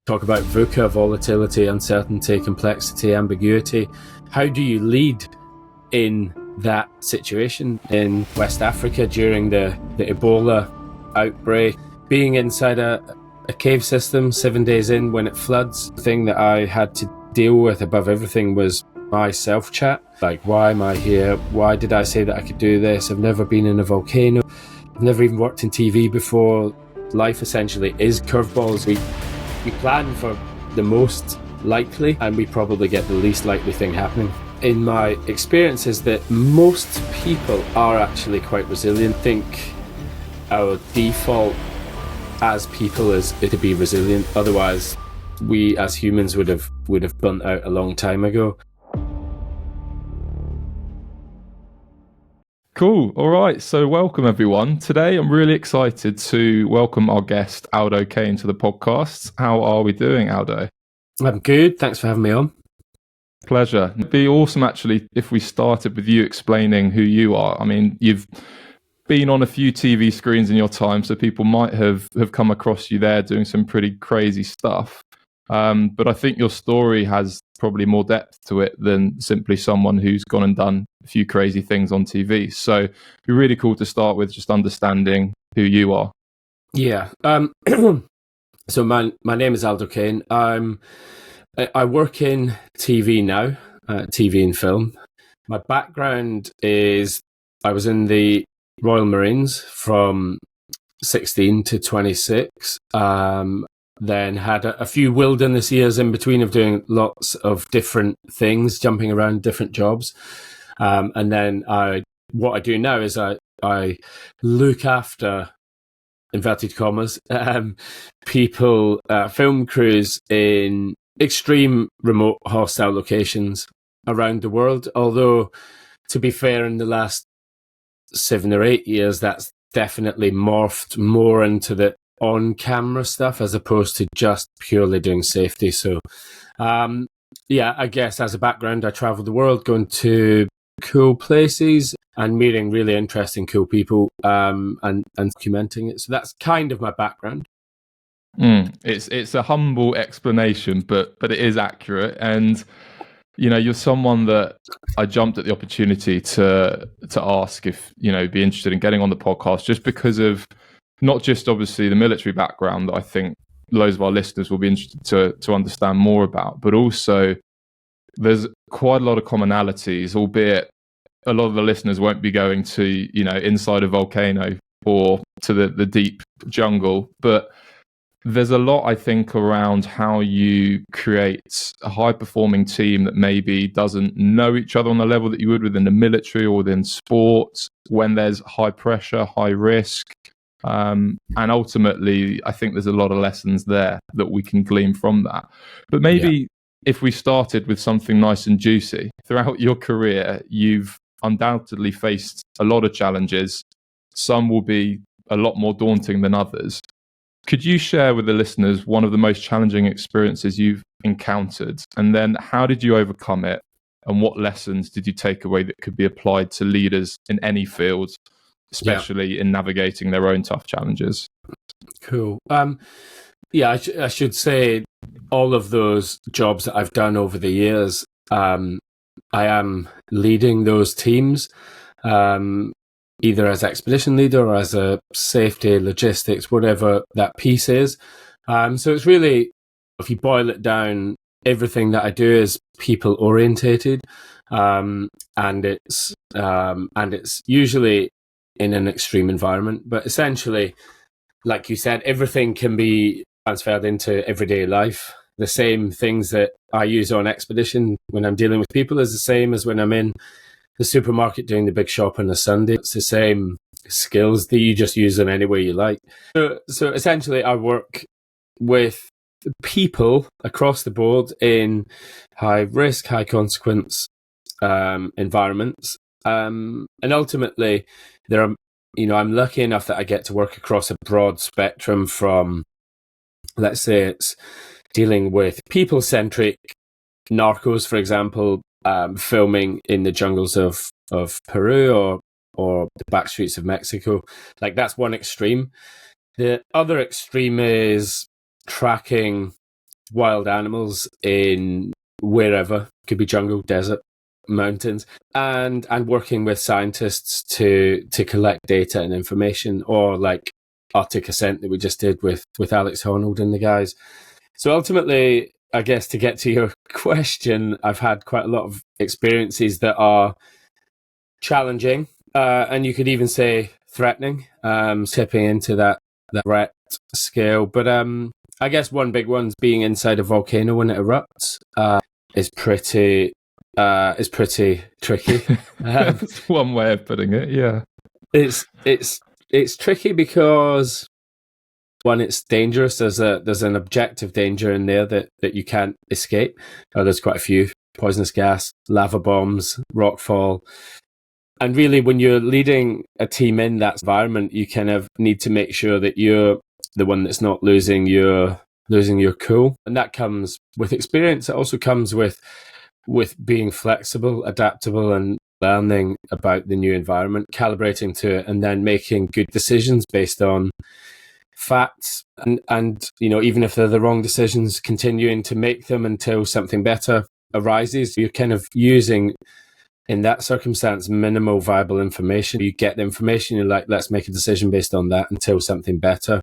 talk about VUCA, volatility, uncertainty, complexity, ambiguity. How do you lead in that situation in West Africa during the Ebola outbreak? Being inside a cave system 7 days in when it floods, the thing that I had to deal with above everything was my self-chat. Like, why am I here? Why did I say that I could do this? I've never been in a volcano. I've never even worked in TV before. Life essentially is curveballs. We plan for the most likely, and we probably get the least likely thing happening. In my experience is that most people are actually quite resilient. I think our default as people is to be resilient. Otherwise, we as humans would have burnt out a long time ago. Cool. All right. So welcome everyone. Today I'm really excited to welcome our guest Aldo Kane to the podcast. How are we doing, Aldo? I'm good. Thanks for having me on. Pleasure. It'd be awesome actually if we started with you explaining who you are. I mean, you've been on a few TV screens in your time, so people might have come across you there doing some pretty crazy stuff. But I think your story has probably more depth to it than simply someone who's gone and done a few crazy things on TV. So it'd be really cool to start with just understanding who you are. Yeah. So my name is Aldo Kane. I work in TV now, TV and film. My background is I was in the Royal Marines from 16 to 26. Then had a few wilderness years in between of doing lots of different things, jumping around different jobs. And then what I do now is I look after, inverted commas, people, film crews in extreme remote hostile locations around the world. Although, to be fair, in the last 7 or 8 years, that's definitely morphed more into the on-camera stuff as opposed to just purely doing safety. So, I guess as a background, I travel the world going to cool places and meeting really interesting, cool people, and documenting it. So that's kind of my background. It's a humble explanation, but it is accurate. And you know, you're someone that I jumped at the opportunity to ask if be interested in getting on the podcast, just because of not just obviously the military background that I think loads of our listeners will be interested to understand more about, but also there's quite a lot of commonalities, albeit a lot of the listeners won't be going to inside a volcano or to the deep jungle, but there's a lot, I think, around how you create a high-performing team that maybe doesn't know each other on the level that you would within the military or within sports, when there's high pressure, high risk. And ultimately, I think there's a lot of lessons there that we can glean from that. But maybe if we started with something nice and juicy, throughout your career, you've undoubtedly faced a lot of challenges. Some will be a lot more daunting than others. Could you share with the listeners one of the most challenging experiences you've encountered? And then how did you overcome it? And what lessons did you take away that could be applied to leaders in any field, especially in navigating their own tough challenges? Cool. I should say all of those jobs that I've done over the years, I am leading those teams. Either as expedition leader or as a safety, logistics, whatever that piece is. So it's really, if you boil it down, everything that I do is people orientated, and it's usually in an extreme environment. But essentially, like you said, everything can be transferred into everyday life. The same things that I use on expedition when I'm dealing with people is the same as when I'm in the supermarket doing the big shop on a Sunday. It's the same skills that you just use them any way you like. So essentially, I work with people across the board in high risk, high consequence environments, and ultimately, I'm lucky enough that I get to work across a broad spectrum from, let's say, it's dealing with people-centric narcos, for example. Filming in the jungles of Peru or the back streets of Mexico. Like, that's one extreme. The other extreme is tracking wild animals in wherever, could be jungle, desert, mountains, and working with scientists to collect data and information, or like Arctic Ascent that we just did with Alex Honnold and the guys. So ultimately, I guess to get to your question, I've had quite a lot of experiences that are challenging, and you could even say threatening, stepping into that threat scale. But I guess one big one's being inside a volcano when it erupts is pretty tricky. That's one way of putting it. Yeah, it's tricky because, one, it's dangerous. There's an objective danger in there that you can't escape. There's quite a few: poisonous gas, lava bombs, rockfall. And really, when you're leading a team in that environment, you kind of need to make sure that you're the one that's not losing your cool. And that comes with experience. It also comes with being flexible, adaptable, and learning about the new environment, calibrating to it, and then making good decisions based on facts. And even if they're the wrong decisions, continuing to make them until something better arises. You're kind of using, in that circumstance, minimal viable information. You get the information, you're like, let's make a decision based on that until something better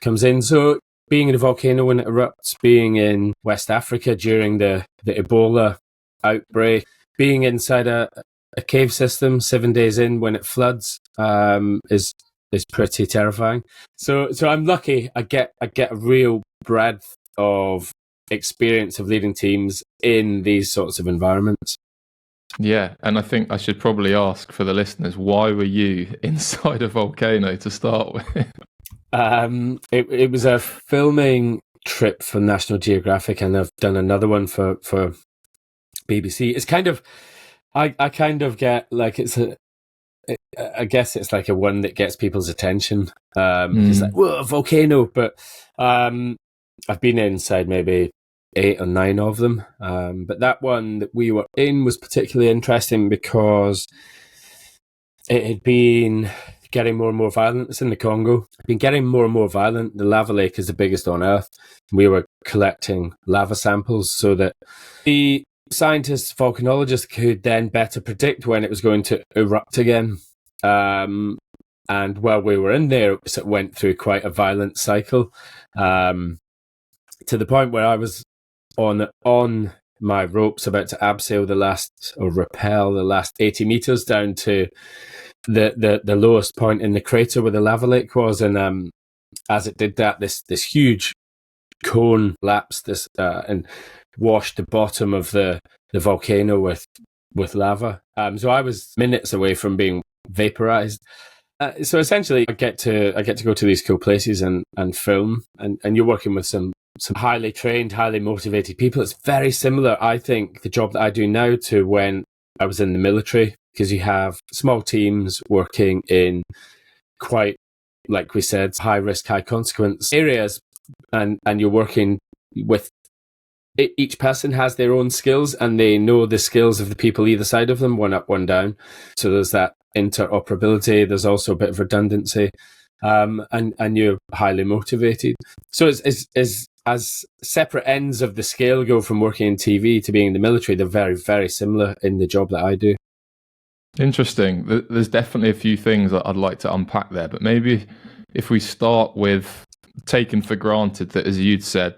comes in. So being in a volcano when it erupts, being in West Africa during the Ebola outbreak, being inside a cave system 7 days in when it floods is pretty terrifying. So I'm lucky. I get a real breadth of experience of leading teams in these sorts of environments. Yeah, and I think I should probably ask for the listeners, why were you inside a volcano to start with? It was a filming trip for National Geographic, and I've done another one for BBC. It's kind of, I kind of get like, I guess it's like a one that gets people's attention. It's like, whoa, a volcano. But I've been inside maybe 8 or 9 of them. But that one that we were in was particularly interesting because it had been getting more and more violent. It's in the Congo. It's been getting more and more violent. The lava lake is the biggest on Earth. We were collecting lava samples so that the scientists, volcanologists could then better predict when it was going to erupt again. And while we were in there, it went through quite a violent cycle, to the point where I was on my ropes about to rappel the last 80 meters down to the lowest point in the crater where the lava lake was. And as it did that, this huge cone lapsed and washed the bottom of the volcano with lava. So I was minutes away from being vaporized. So essentially, I get to go to these cool places and film, and you're working with some highly trained, highly motivated people. It's very similar, I think, the job that I do now to when I was in the military, because you have small teams working in quite, like we said, high risk, high consequence areas, and you're working with, each person has their own skills and they know the skills of the people either side of them, one up, one down. So there's that interoperability. There's also a bit of redundancy, and you're highly motivated. So it's as separate ends of the scale go from working in TV to being in the military, they're very, very similar in the job that I do. Interesting. There's definitely a few things that I'd like to unpack there, but maybe if we start with taking for granted that, as you'd said,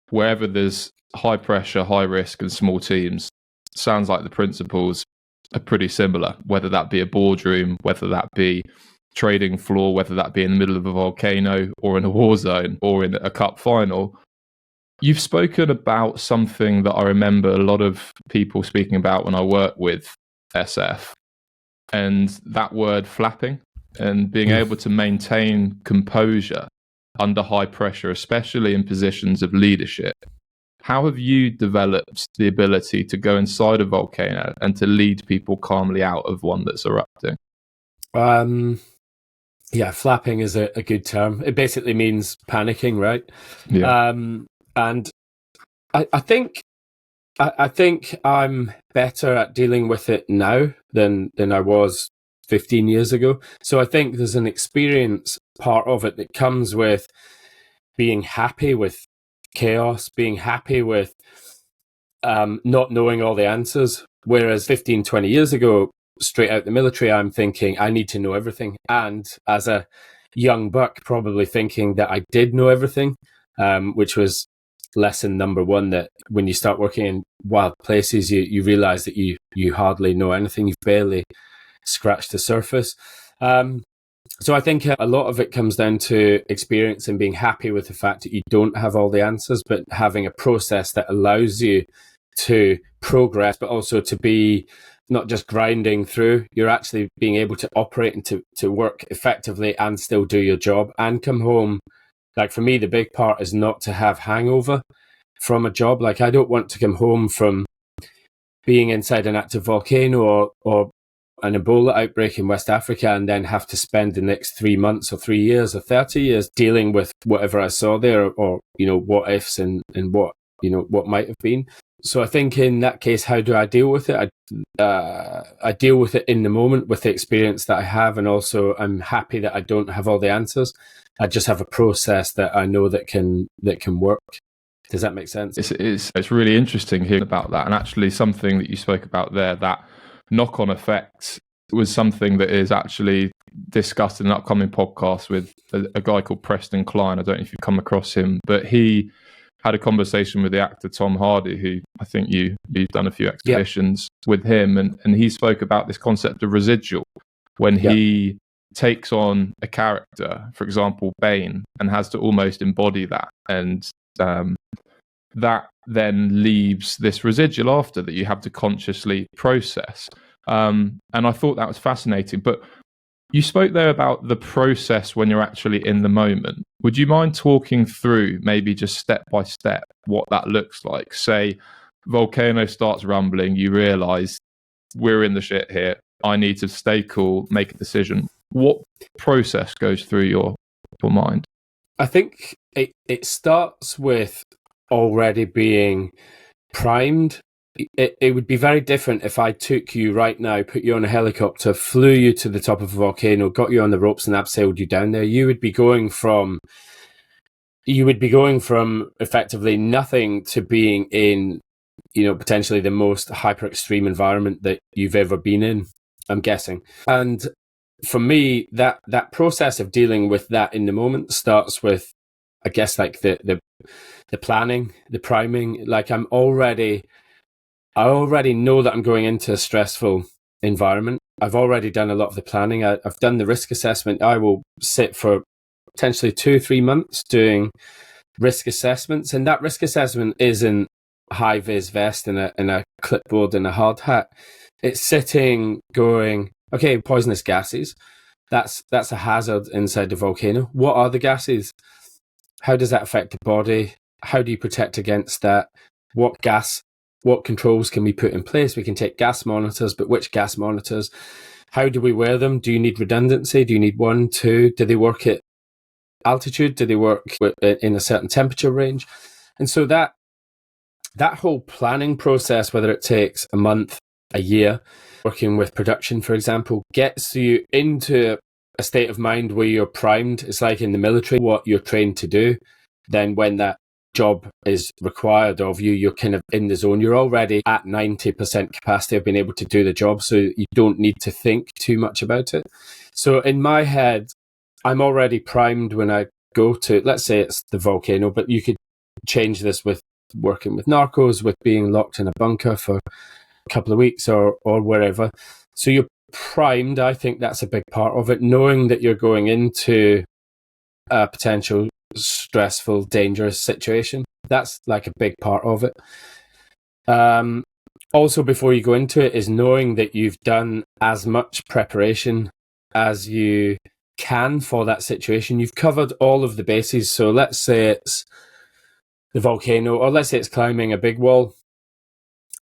wherever there's high pressure, high risk and small teams, sounds like the principles are pretty similar, whether that be a boardroom, whether that be trading floor, whether that be in the middle of a volcano or in a war zone or in a cup final. You've spoken about something that I remember a lot of people speaking about when I work with SF, and that word flapping, and being able to maintain composure under high pressure, especially in positions of leadership. How have you developed the ability to go inside a volcano and to lead people calmly out of one that's erupting? Yeah, flapping is a good term. It basically means panicking, right? Yeah. And I think I'm better at dealing with it now than I was 15 years ago. So I think there's an experience part of it that comes with being happy with chaos, being happy with not knowing all the answers. Whereas 15, 20 years ago, straight out the military, I'm thinking I need to know everything. And as a young buck, probably thinking that I did know everything, which was lesson number one, that when you start working in wild places, you realize that you hardly know anything. You've barely scratched the surface. So I think a lot of it comes down to experience and being happy with the fact that you don't have all the answers, but having a process that allows you to progress, but also to be not just grinding through. You're actually being able to operate and to work effectively and still do your job and come home. Like for me, the big part is not to have hangover from a job. Like I don't want to come home from being inside an active volcano or an Ebola outbreak in West Africa and then have to spend the next 3 months or 3 years or 30 years dealing with whatever I saw there, or what ifs and what what might have been. So I think in that case, how do I deal with it? I deal with it in the moment with the experience that I have, and also I'm happy that I don't have all the answers. I just have a process that I know that can work. Does that make sense? It's really interesting hearing about that, and actually something that you spoke about there, that knock-on effect, was something that is actually discussed in an upcoming podcast with a guy called Preston Klein. I don't know if you've come across him, but he had a conversation with the actor Tom Hardy, who I think you've done a few exhibitions with him, and he spoke about this concept of residual when he takes on a character, for example, Bane, and has to almost embody that, and that then leaves this residual after that you have to consciously process. And I thought that was fascinating. But you spoke there about the process when you're actually in the moment. Would you mind talking through maybe just step by step what that looks like? Say, volcano starts rumbling, you realise we're in the shit here. I need to stay cool, make a decision. What process goes through your mind? I think it starts with already being primed. It would be very different if I took you right now, put you on a helicopter, flew you to the top of a volcano, got you on the ropes and abseiled you down there. You would be going from effectively nothing to being in, potentially the most hyper extreme environment that you've ever been in, I'm guessing. And for me, that process of dealing with that in the moment starts with, I guess, like the planning, the priming. Like I already know that I'm going into a stressful environment. I've already done a lot of the planning. I've done the risk assessment. I will sit for potentially 2-3 months doing risk assessments, and that risk assessment isn't high vis vest and a clipboard and a hard hat. It's sitting going, okay, poisonous gases. That's a hazard inside the volcano. What are the gases? How does that affect the body? How do you protect against that? What controls can we put in place? We can take gas monitors, but which gas monitors? How do we wear them? Do you need redundancy? Do you need 1, 2? Do they work at altitude? Do they work in a certain temperature range? And so that whole planning process, whether it takes a month, a year, working with production, for example, gets you into a state of mind where you're primed. It's like in the military, what you're trained to do. Then when that job is required of you, you're kind of in the zone. You're already at 90% capacity of being able to do the job, so you don't need to think too much about it. So in my head, I'm already primed when I go to, let's say it's the volcano, but you could change this with working with narcos, with being locked in a bunker for a couple of weeks or wherever. So you're primed. I think that's a big part of it, knowing that you're going into a potential stressful, dangerous situation. That's like a big part of it. Also, before you go into it, is knowing that you've done as much preparation as you can for that situation. You've covered all of the bases. So let's say it's the volcano, or let's say it's climbing a big wall.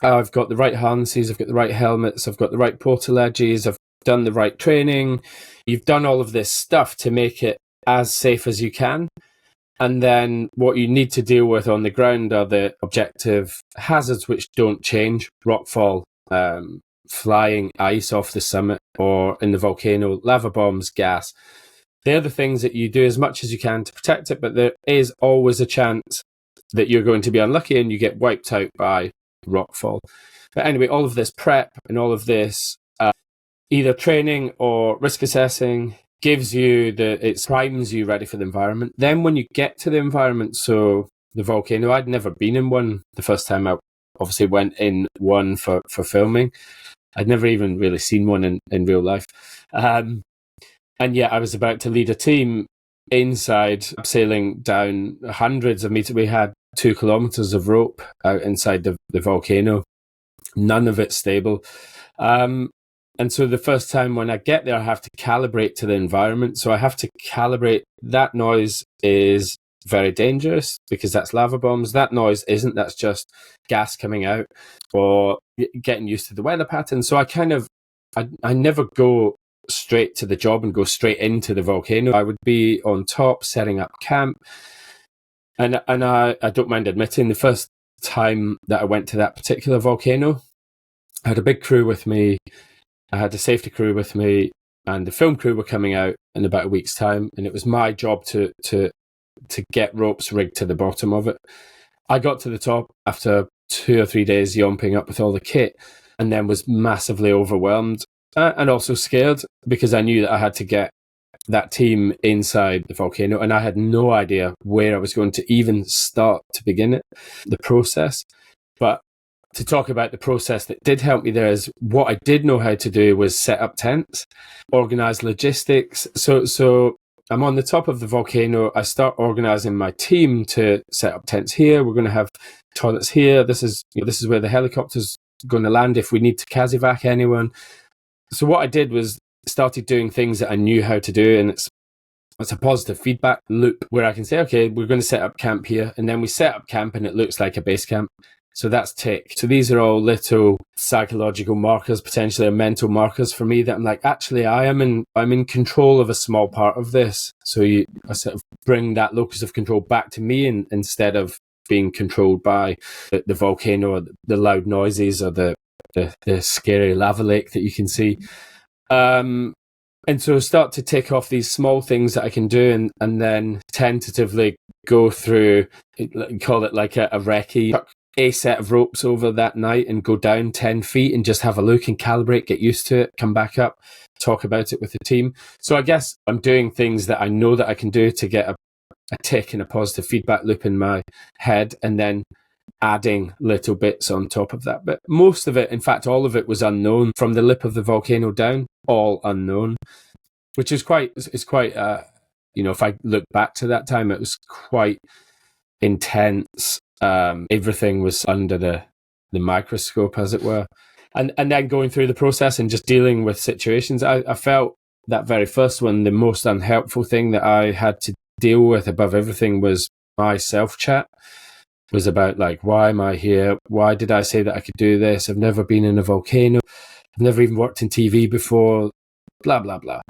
I've got the right harnesses, I've got the right helmets, I've got the right portal edges, I've done the right training. You've done all of this stuff to make it as safe as you can. And then what you need to deal with on the ground are the objective hazards, which don't change. Rockfall, flying ice off the summit, or in the volcano, lava bombs, gas. They're the things that you do as much as you can to protect it, but there is always a chance that you're going to be unlucky and you get wiped out by rockfall. But anyway, all of this prep and all of this either training or risk assessing gives you it primes you ready for the environment. Then when you get to the environment, so the volcano, I'd never been in one the first time. I obviously went in one for filming. I'd never even really seen one in real life. And yet I was about to lead a team inside, sailing down hundreds of meters. We had 2 kilometers of rope out inside the volcano, none of it stable. And so the first time when I get there, I have to calibrate to the environment. So I have to calibrate. That noise is very dangerous because that's lava bombs. That noise isn't. That's just gas coming out, or getting used to the weather pattern. So I never go straight to the job and go straight into the volcano. I would be on top setting up camp. And I don't mind admitting, the first time that I went to that particular volcano, I had a big crew with me. I had a safety crew with me, and the film crew were coming out in about a week's time, and it was my job to get ropes rigged to the bottom of it. I got to the top after 2 or 3 days yomping up with all the kit, and then was massively overwhelmed and also scared because I knew that I had to get that team inside the volcano, and I had no idea where I was going to even start to begin it, the process. But to talk about the process that did help me there is what I did know how to do was set up tents, organize logistics. So I'm on the top of the volcano. I start organizing my team to set up tents here. We're going to have toilets here. This is where the helicopter's going to land if we need to CASEVAC anyone. So what I did was started doing things that I knew how to do, and it's a positive feedback loop where I can say, okay, we're going to set up camp here, and then we set up camp and it looks like a base camp. So that's tick. So these are all little psychological markers, potentially mental markers for me that I'm like, actually, I'm in control of a small part of this. So I sort of bring that locus of control back to me, instead of being controlled by the volcano or the loud noises or the scary lava lake that you can see. And so start to tick off these small things that I can do, and then tentatively go through, call it like a recce, chuck a set of ropes over that night and go down 10 feet and just have a look and calibrate, get used to it, come back up, talk about it with the team. So I guess I'm doing things that I know that I can do to get a tick and a positive feedback loop in my head, and then adding little bits on top of that. But most of it, in fact, all of it was unknown from the lip of the volcano down, all unknown, which is quite, if I look back to that time, it was quite intense. Everything was under the microscope, as it were. And then going through the process and just dealing with situations, I felt that very first one, the most unhelpful thing that I had to deal with above everything was my self-chat. It was about like, why am I here? Why did I say that I could do this? I've never been in a volcano. I've never even worked in TV before. Blah, blah, blah.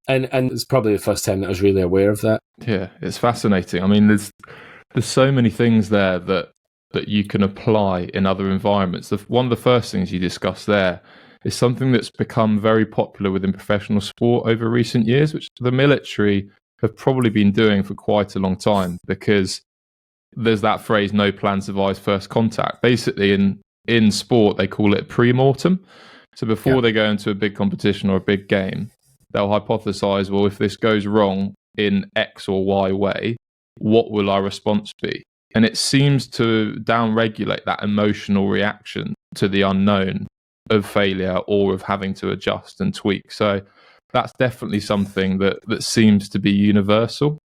And it's probably the first time that I was really aware of that. Yeah, it's fascinating. I mean, there's so many things there that you can apply in other environments. One of the first things you discussed there is something that's become very popular within professional sport over recent years, which the military have probably been doing for quite a long time, because there's that phrase, no plan survives first contact. Basically, in sport, they call it pre-mortem. So before they go into a big competition or a big game, they'll hypothesize, well, if this goes wrong in X or Y way, what will our response be? And it seems to downregulate that emotional reaction to the unknown of failure or of having to adjust and tweak. So that's definitely something that seems to be universal.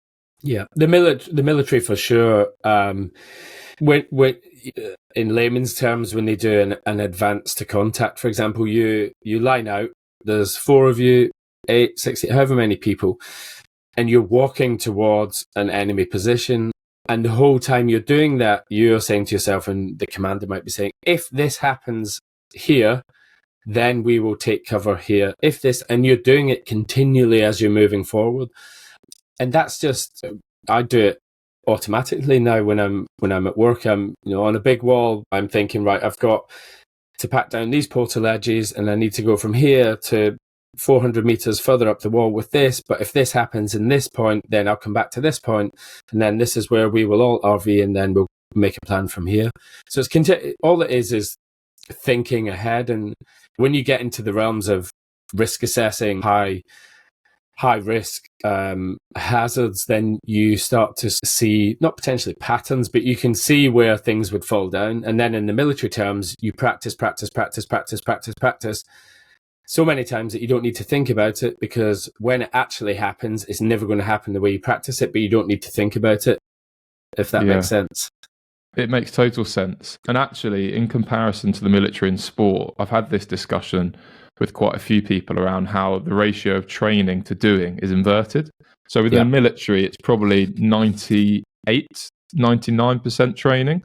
Yeah, the military for sure. When in layman's terms, when they do an advance to contact, for example, you line out. There's 4 of you, 8, 6, however many people, and you're walking towards an enemy position. And the whole time you're doing that, you're saying to yourself, and the commander might be saying, if this happens here, then we will take cover here. If this, and you're doing it continually as you're moving forward. And that's just, I do it automatically now when I'm at work. I'm, on a big wall, I'm thinking, right, I've got to pack down these portal edges, and I need to go from here to 400 meters further up the wall with this, but if this happens in this point, then I'll come back to this point, and then this is where we will all RV, and then we'll make a plan from here. So it's all it is thinking ahead. And when you get into the realms of risk assessing high risk hazards, then you start to see not potentially patterns, but you can see where things would fall down. And then in the military terms, you practice so many times that you don't need to think about it, because when it actually happens, it's never going to happen the way you practice it, but you don't need to think about it, if that makes sense. It makes total sense. And actually, in comparison to the military and sport, I've had this discussion with quite a few people around how the ratio of training to doing is inverted. So within the military, it's probably 99% training,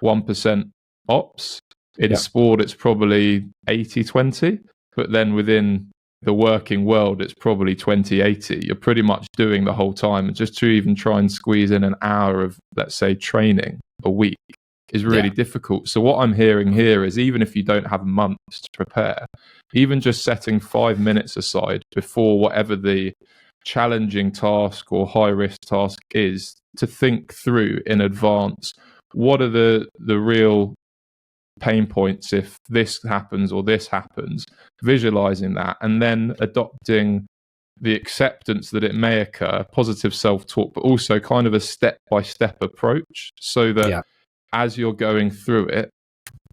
1% ops. In sport, it's probably 80-20. But then within the working world, it's probably 20-80. You're pretty much doing the whole time. And just to even try and squeeze in an hour of, let's say, training a week is really difficult. So what I'm hearing here is, even if you don't have months to prepare, even just setting 5 minutes aside before whatever the challenging task or high risk task is, to think through in advance, what are the real pain points if this happens or this happens, visualizing that, and then adopting the acceptance that it may occur, positive self-talk, but also kind of a step-by-step approach, so that as you're going through it,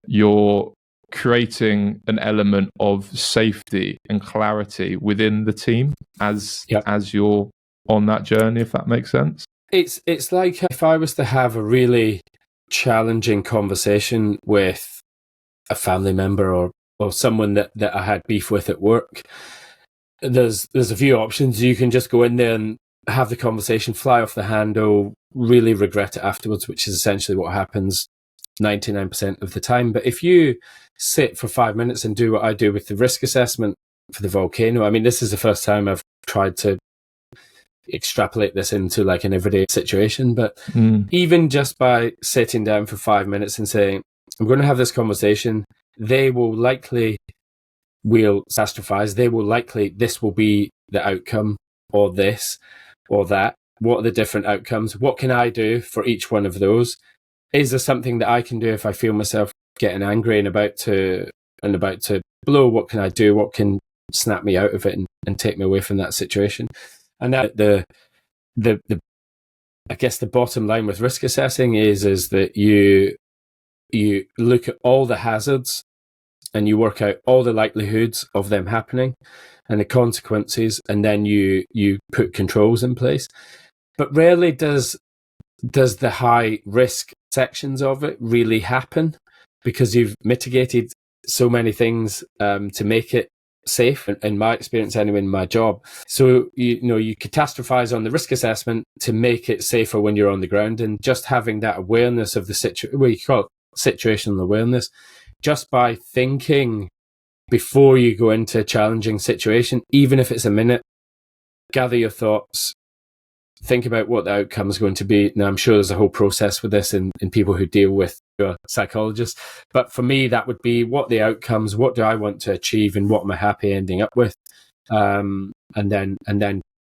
you're creating an element of safety and clarity within the team as you're on that journey, if that makes sense. It's like if I was to have a really challenging conversation with a family member or someone that I had beef with at work, there's a few options. You can just go in there and have the conversation, fly off the handle, really regret it afterwards, which is essentially what happens 99% of the time. But if you sit for 5 minutes and do what I do with the risk assessment for the volcano, I mean, this is the first time I've tried to extrapolate this into like an everyday situation, but even just by sitting down for 5 minutes and saying, I'm going to have this conversation, they will likely will catastrophize. This will be the outcome, or this or that. What are the different outcomes? What can I do for each one of those? Is there something that I can do if I feel myself getting angry and about to blow? What can I do? What can snap me out of it and take me away from that situation? And that I guess the bottom line with risk assessing is that you look at all the hazards and you work out all the likelihoods of them happening and the consequences, and then you put controls in place. But rarely does the high risk sections of it really happen, because you've mitigated so many things to make it safe, in my experience anyway, in my job. So you catastrophize on the risk assessment to make it safer when you're on the ground, and just having that awareness of the situation, you call it situational awareness, just by thinking before you go into a challenging situation, even if it's a minute, gather your thoughts, think about what the outcome is going to be. Now, I'm sure there's a whole process with this in people who deal with psychologists. But for me, that would be what the outcomes, what do I want to achieve, and what am I happy ending up with? And then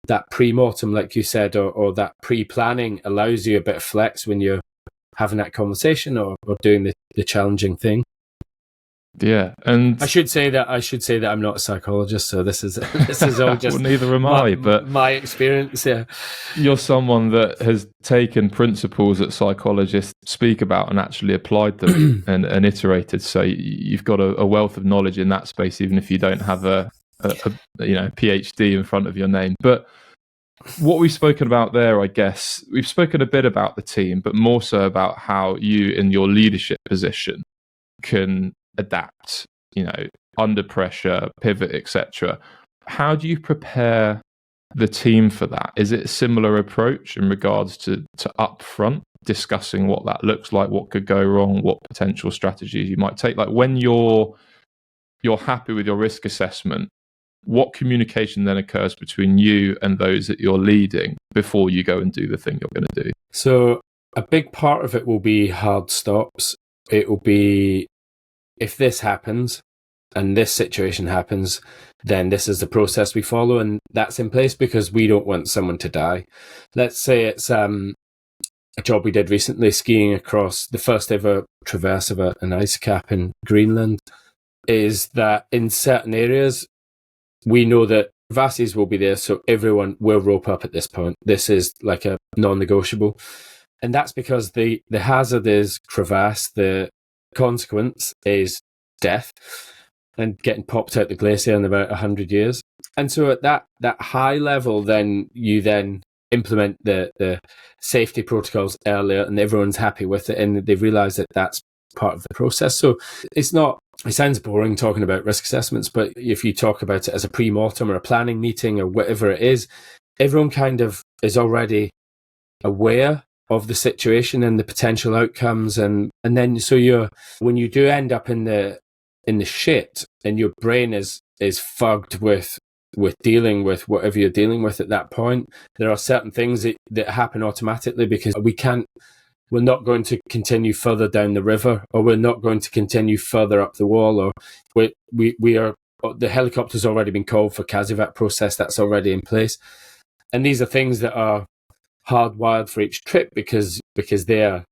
that pre-mortem, like you said, or that pre-planning allows you a bit of flex when you're having that conversation or doing the challenging thing. Yeah, and I should say that I'm not a psychologist, so this is all just well, neither am I, but my experience. Yeah, you're someone that has taken principles that psychologists speak about and actually applied them and iterated. So you've got a wealth of knowledge in that space, even if you don't have a PhD in front of your name. But what we've spoken about there, I guess, we've spoken a bit about the team, but more so about how you, in your leadership position, can adapt, under pressure, pivot, etc. How do you prepare the team for that? Is it a similar approach in regards to upfront discussing what that looks like, what could go wrong, what potential strategies you might take? Like when you're happy with your risk assessment, what communication then occurs between you and those that you're leading before you go and do the thing you're going to do? So a big part of it will be hard stops. It will be, if this happens and this situation happens, then this is the process we follow, and that's in place because we don't want someone to die. Let's say it's a job we did recently, skiing across the first ever traverse of an ice cap in Greenland, is that in certain areas, we know that crevasses will be there, so everyone will rope up at this point. This is like a non-negotiable. And that's because the hazard is crevasse, the consequence is death and getting popped out the glacier in about 100 years. And so at that high level, then you implement the safety protocols earlier, and everyone's happy with it, and they realize that that's part of the process. So it sounds boring talking about risk assessments, but if you talk about it as a pre-mortem or a planning meeting or whatever it is, everyone kind of is already aware of the situation and the potential outcomes, and then so when you do end up in the shit and your brain is fogged with dealing with whatever you're dealing with at that point, there are certain things that happen automatically because we're not going to continue further down the river, or we're not going to continue further up the wall, or we are, the helicopter's already been called for CASEVAC process, that's already in place. And these are things that are hardwired for each trip because they are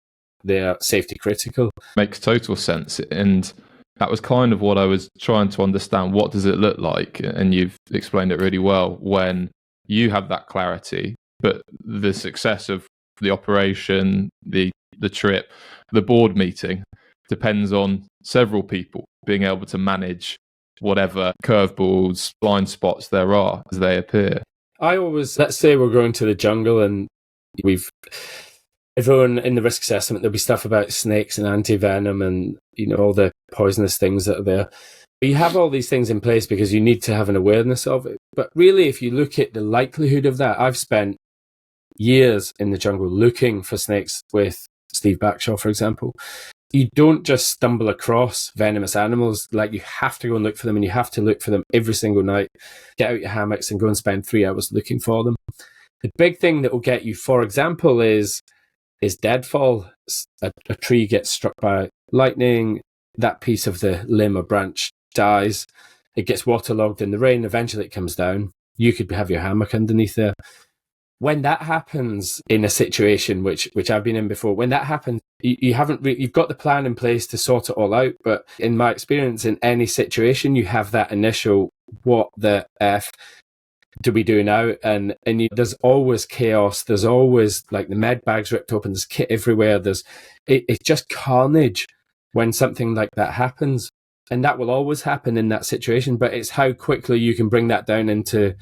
safety critical. Makes total sense. And that was kind of what I was trying to understand. What does it look like? And you've explained it really well when you have that clarity, but the success of the operation, the trip, the board meeting depends on several people being able to manage whatever curveballs, blind spots there are as they appear. Let's say we're going to the jungle and everyone in the risk assessment, there'll be stuff about snakes and anti-venom and, all the poisonous things that are there. You have all these things in place because you need to have an awareness of it. But really, if you look at the likelihood of that, I've spent years in the jungle looking for snakes with Steve Backshaw, for example. You don't just stumble across venomous animals. Like, you have to go and look for them, and you have to look for them every single night. Get out your hammocks and go and spend 3 hours looking for them. The big thing that will get you, for example, is deadfall. A tree gets struck by lightning, that piece of the limb or branch dies, it gets waterlogged in the rain, eventually it comes down. You could have your hammock underneath there. When that happens in a situation, which I've been in before, when that happens, you've got the plan in place to sort it all out. But in my experience, in any situation, you have that initial, what the F do we do now? And there's always chaos. There's always, like, the med bags ripped open. There's kit everywhere. It's just carnage when something like that happens. And that will always happen in that situation. But it's how quickly you can bring that down into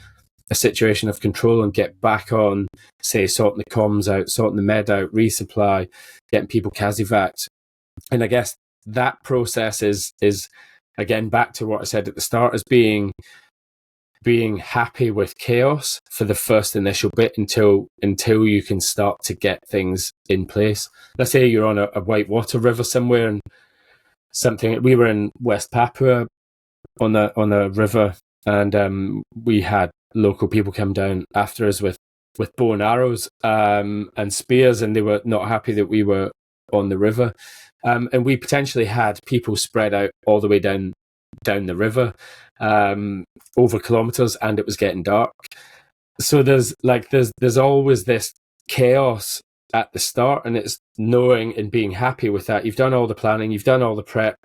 a situation of control and get back on, say, sorting the comms out, sorting the med out, resupply, getting people CASEVAC'd. And I guess that process is again, back to what I said at the start, as being happy with chaos for the first initial bit until you can start to get things in place. Let's say you're on a whitewater river somewhere, and we were in West Papua on a river, and we had local people come down after us with bow and arrows and spears, and they were not happy that we were on the river, and we potentially had people spread out all the way down the river, over kilometers, and it was getting dark. So there's always this chaos at the start, and it's knowing and being happy with that. You've done all the planning, you've done all the prep.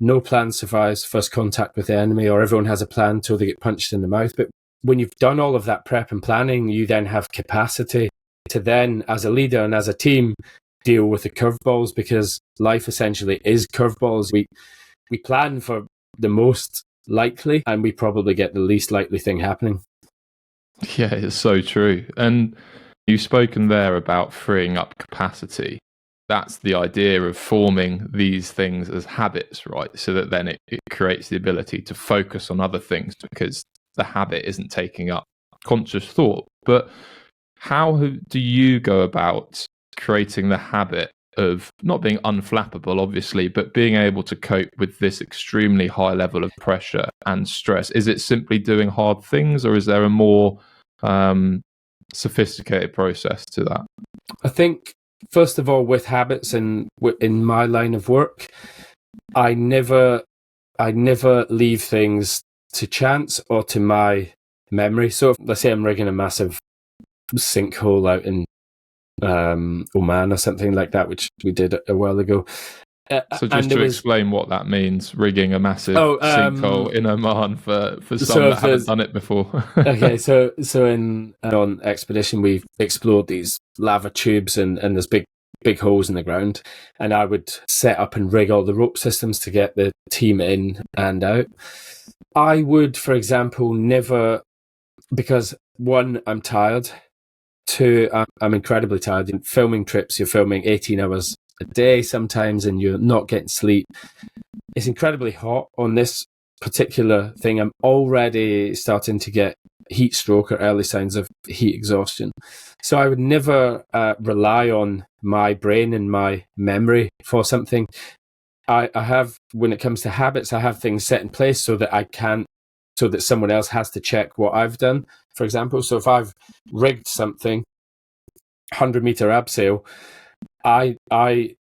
No plan survives first contact with the enemy, or everyone has a plan till they get punched in the mouth. But when you've done all of that prep and planning, you then have capacity to then, as a leader and as a team, deal with the curveballs, because life essentially is curveballs. We plan for the most likely, and we probably get the least likely thing happening. Yeah, it's so true. And you've spoken there about freeing up capacity. That's the idea of forming these things as habits, right? So that then it creates the ability to focus on other things, because the habit isn't taking up conscious thought. But how do you go about creating the habit of not being unflappable, obviously, but being able to cope with this extremely high level of pressure and stress? Is it simply doing hard things, or is there a more sophisticated process to that? I think, first of all, with habits and in my line of work, I never leave things to chance or to my memory. So if, let's say I'm rigging a massive sinkhole out in Oman or something like that, which we did a while ago. So just to explain what that means, rigging a massive sinkhole in Oman for some that haven't done it before. Okay, so on expedition we've explored these lava tubes and there's big holes in the ground, and I would set up and rig all the rope systems to get the team in and out. I would, for example, never, because one, I'm tired. Two, I'm incredibly tired. In filming trips, you're filming 18 hours a day sometimes and you're not getting sleep. It's incredibly hot on this particular thing. I'm already starting to get heat stroke or early signs of heat exhaustion. So I would never rely on my brain and my memory for something. I have, when it comes to habits, I have things set in place so that someone else has to check what I've done, for example. So if I've rigged something, 100-meter abseil, I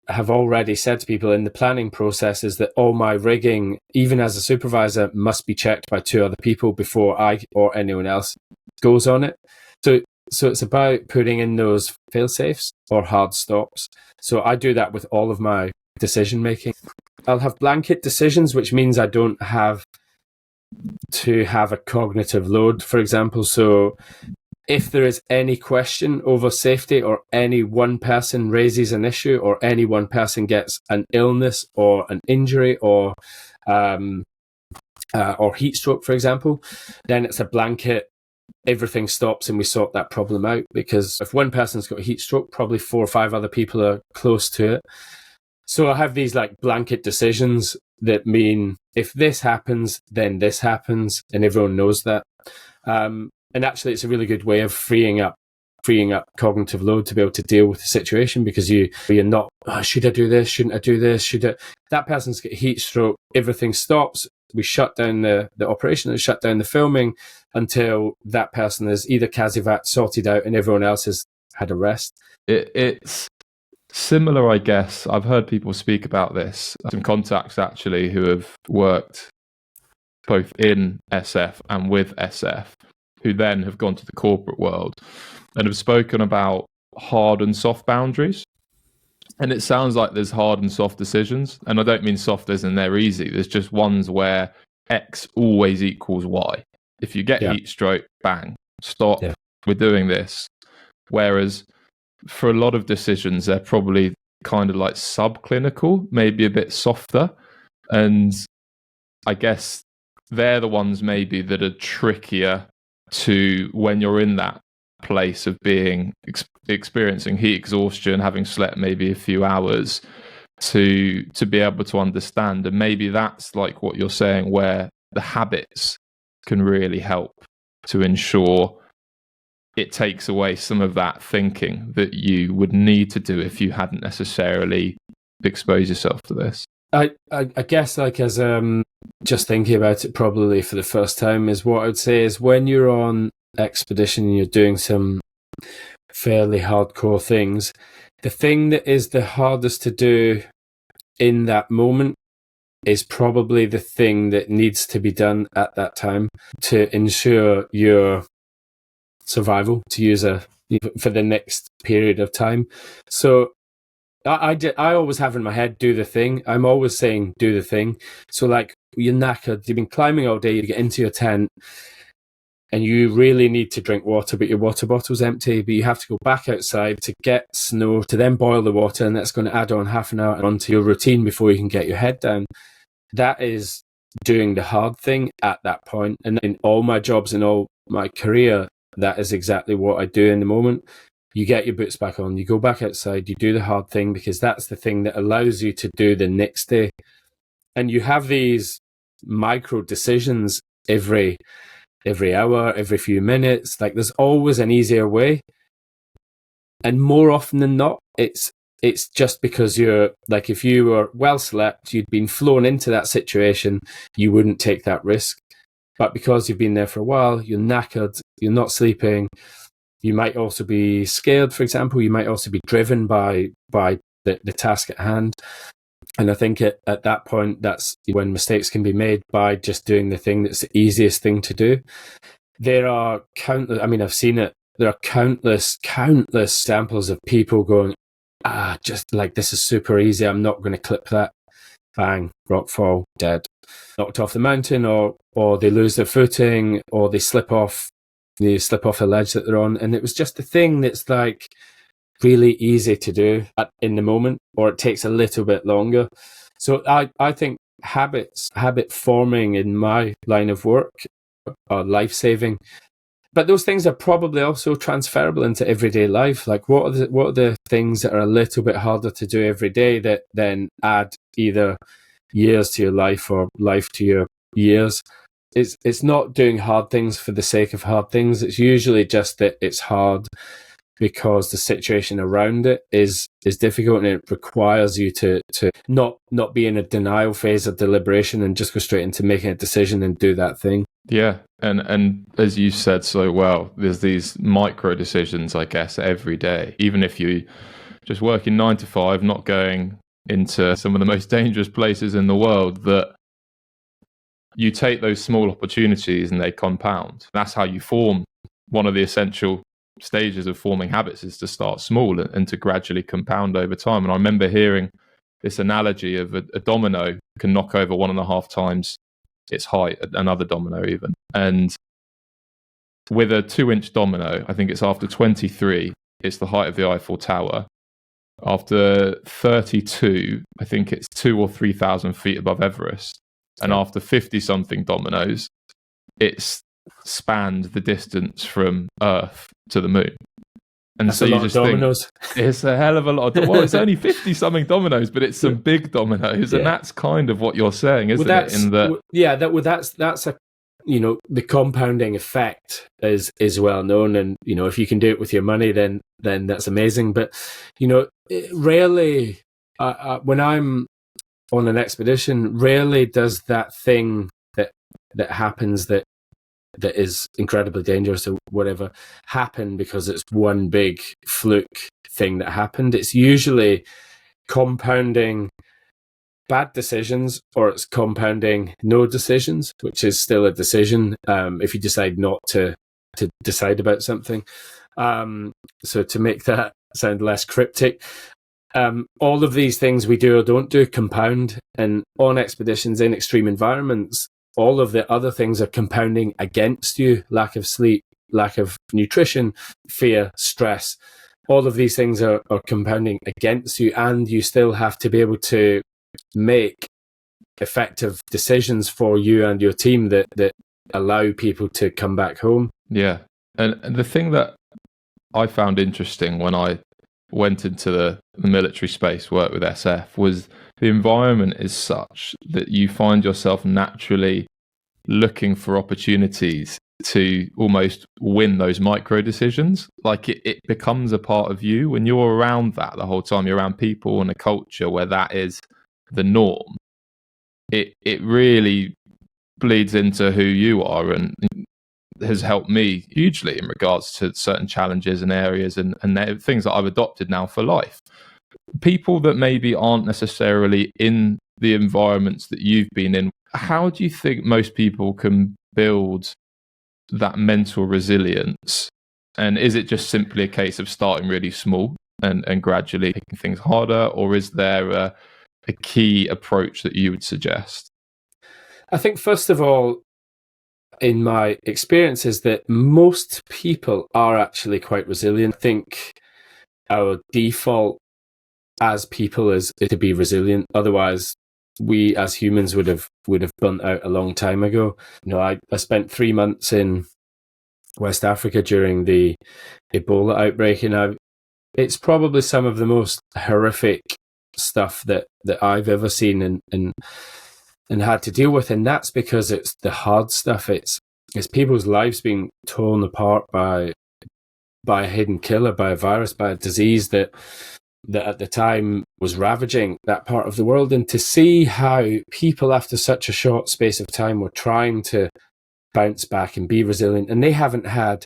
have already said to people in the planning process is that all my rigging, even as a supervisor, must be checked by 2 other people before I or anyone else goes on it. So it's about putting in those fail-safes or hard stops. So I do that with all of my decision making. I'll have blanket decisions, which means I don't have to have a cognitive load, for example. So if there is any question over safety, or any one person raises an issue, or any one person gets an illness or an injury or heat stroke, for example, then it's a blanket. Everything stops and we sort that problem out, because if one person's got a heat stroke, probably 4 or 5 other people are close to it. So I have these like blanket decisions that mean if this happens, then this happens, and everyone knows that. And actually, it's a really good way of freeing up cognitive load to be able to deal with the situation, because you're not, should I do this? Shouldn't I do this? That person's got a heat stroke. Everything stops. We shut down the operation and shut down the filming until that person is either CASEVAC sorted out and everyone else has had a rest. It's similar, I guess. I've heard people speak about this. Some contacts actually who have worked both in SF and with SF, who then have gone to the corporate world and have spoken about hard and soft boundaries. And it sounds like there's hard and soft decisions. And I don't mean soft as in they're easy. There's just ones where X always equals Y. If you get heat stroke, bang, stop, we're doing this. Whereas for a lot of decisions, they're probably kind of like subclinical, maybe a bit softer. And I guess they're the ones maybe that are trickier to, when you're in that place of being experiencing heat exhaustion, having slept maybe a few hours, to be able to understand. And maybe that's like what you're saying, where the habits can really help to ensure it takes away some of that thinking that you would need to do if you hadn't necessarily exposed yourself to this. I guess, like, as just thinking about it probably for the first time, is what I would say is when you're on expedition and you're doing some fairly hardcore things, the thing that is the hardest to do in that moment is probably the thing that needs to be done at that time to ensure your survival, to use for the next period of time. So I always have in my head, do the thing. I'm always saying, do the thing. So like, you're knackered, you've been climbing all day, you get into your tent and you really need to drink water, but your water bottle's empty, but you have to go back outside to get snow, to then boil the water, and that's going to add on half an hour onto your routine before you can get your head down. That is doing the hard thing at that point. And in all my jobs and all my career, that is exactly what I do in the moment. You get your boots back on, you go back outside, you do the hard thing, because that's the thing that allows you to do the next day. And you have these micro decisions every hour, every few minutes. Like, there's always an easier way. And more often than not, it's just because you're, like, if you were well slept, you'd been flown into that situation, you wouldn't take that risk. But because you've been there for a while, you're knackered, you're not sleeping. You might also be scared, for example. You might also be driven by the task at hand. And I think at that point, that's when mistakes can be made by just doing the thing that's the easiest thing to do. There are countless, I mean, I've seen it. There are countless examples of people going, just like, this is super easy. I'm not going to clip that. Bang, rock fall, dead. Knocked off the mountain, or they lose their footing, or they slip off a ledge that they're on. And it was just a thing that's like really easy to do in the moment, or it takes a little bit longer. So I think habit forming in my line of work are life-saving. But those things are probably also transferable into everyday life. Like, what are the things that are a little bit harder to do every day that then add either years to your life or life to your years? It's not doing hard things for the sake of hard things. It's usually just that it's hard because the situation around it is difficult, and it requires you to not be in a denial phase of deliberation and just go straight into making a decision and do that thing. Yeah. And as you said so well, there's these micro decisions, I guess, every day. Even if you just working 9 to 5, not going into some of the most dangerous places in the world, that you take those small opportunities and they compound. That's how you form. One of the essential stages of forming habits is to start small and to gradually compound over time. And I remember hearing this analogy of a domino can knock over 1.5 times its height, another domino even. And with a 2-inch domino, I think it's after 23, it's the height of the Eiffel Tower. After 32, I think it's 2,000 or 3,000 feet above Everest. And after 50-something dominoes, it's spanned the distance from Earth to the moon. And that's so you just dominoes. Think it's a hell of a lot. Well, it's only 50-something dominoes, but it's some big dominoes, and that's kind of what you're saying, isn't it? In that, that's a, the compounding effect is well known, and if you can do it with your money, then that's amazing. But rarely, when I'm on an expedition, rarely does that thing that happens that is incredibly dangerous or whatever happen because it's one big fluke thing that happened. It's usually compounding bad decisions, or it's compounding no decisions, which is still a decision if you decide not to decide about something. So to make that sound less cryptic, all of these things we do or don't do compound, and on expeditions in extreme environments, all of the other things are compounding against you. Lack of sleep, lack of nutrition, fear, stress. All of these things are compounding against you, and you still have to be able to make effective decisions for you and your team that allow people to come back home. Yeah. And the thing that I found interesting when I went into the military space, worked with SF, was the environment is such that you find yourself naturally looking for opportunities to almost win those micro decisions. Like it becomes a part of you when you're around that the whole time. You're around people and a culture where that is the norm. It really bleeds into who you are, and has helped me hugely in regards to certain challenges and areas and things that I've adopted now for life. People that maybe aren't necessarily in the environments that you've been in, how do you think most people can build that mental resilience? And is it just simply a case of starting really small and gradually making things harder, or is there a key approach that you would suggest? I think, first of all, in my experience, is that most people are actually quite resilient. I think our default as people is to be resilient. Otherwise, we as humans would have burnt out a long time ago. I spent 3 months in West Africa during the Ebola outbreak, and it's probably some of the most horrific stuff that I've ever seen and had to deal with. And that's because it's the hard stuff. It's people's lives being torn apart by a hidden killer, by a virus, by a disease that at the time was ravaging that part of the world. And to see how people after such a short space of time were trying to bounce back and be resilient, and they haven't had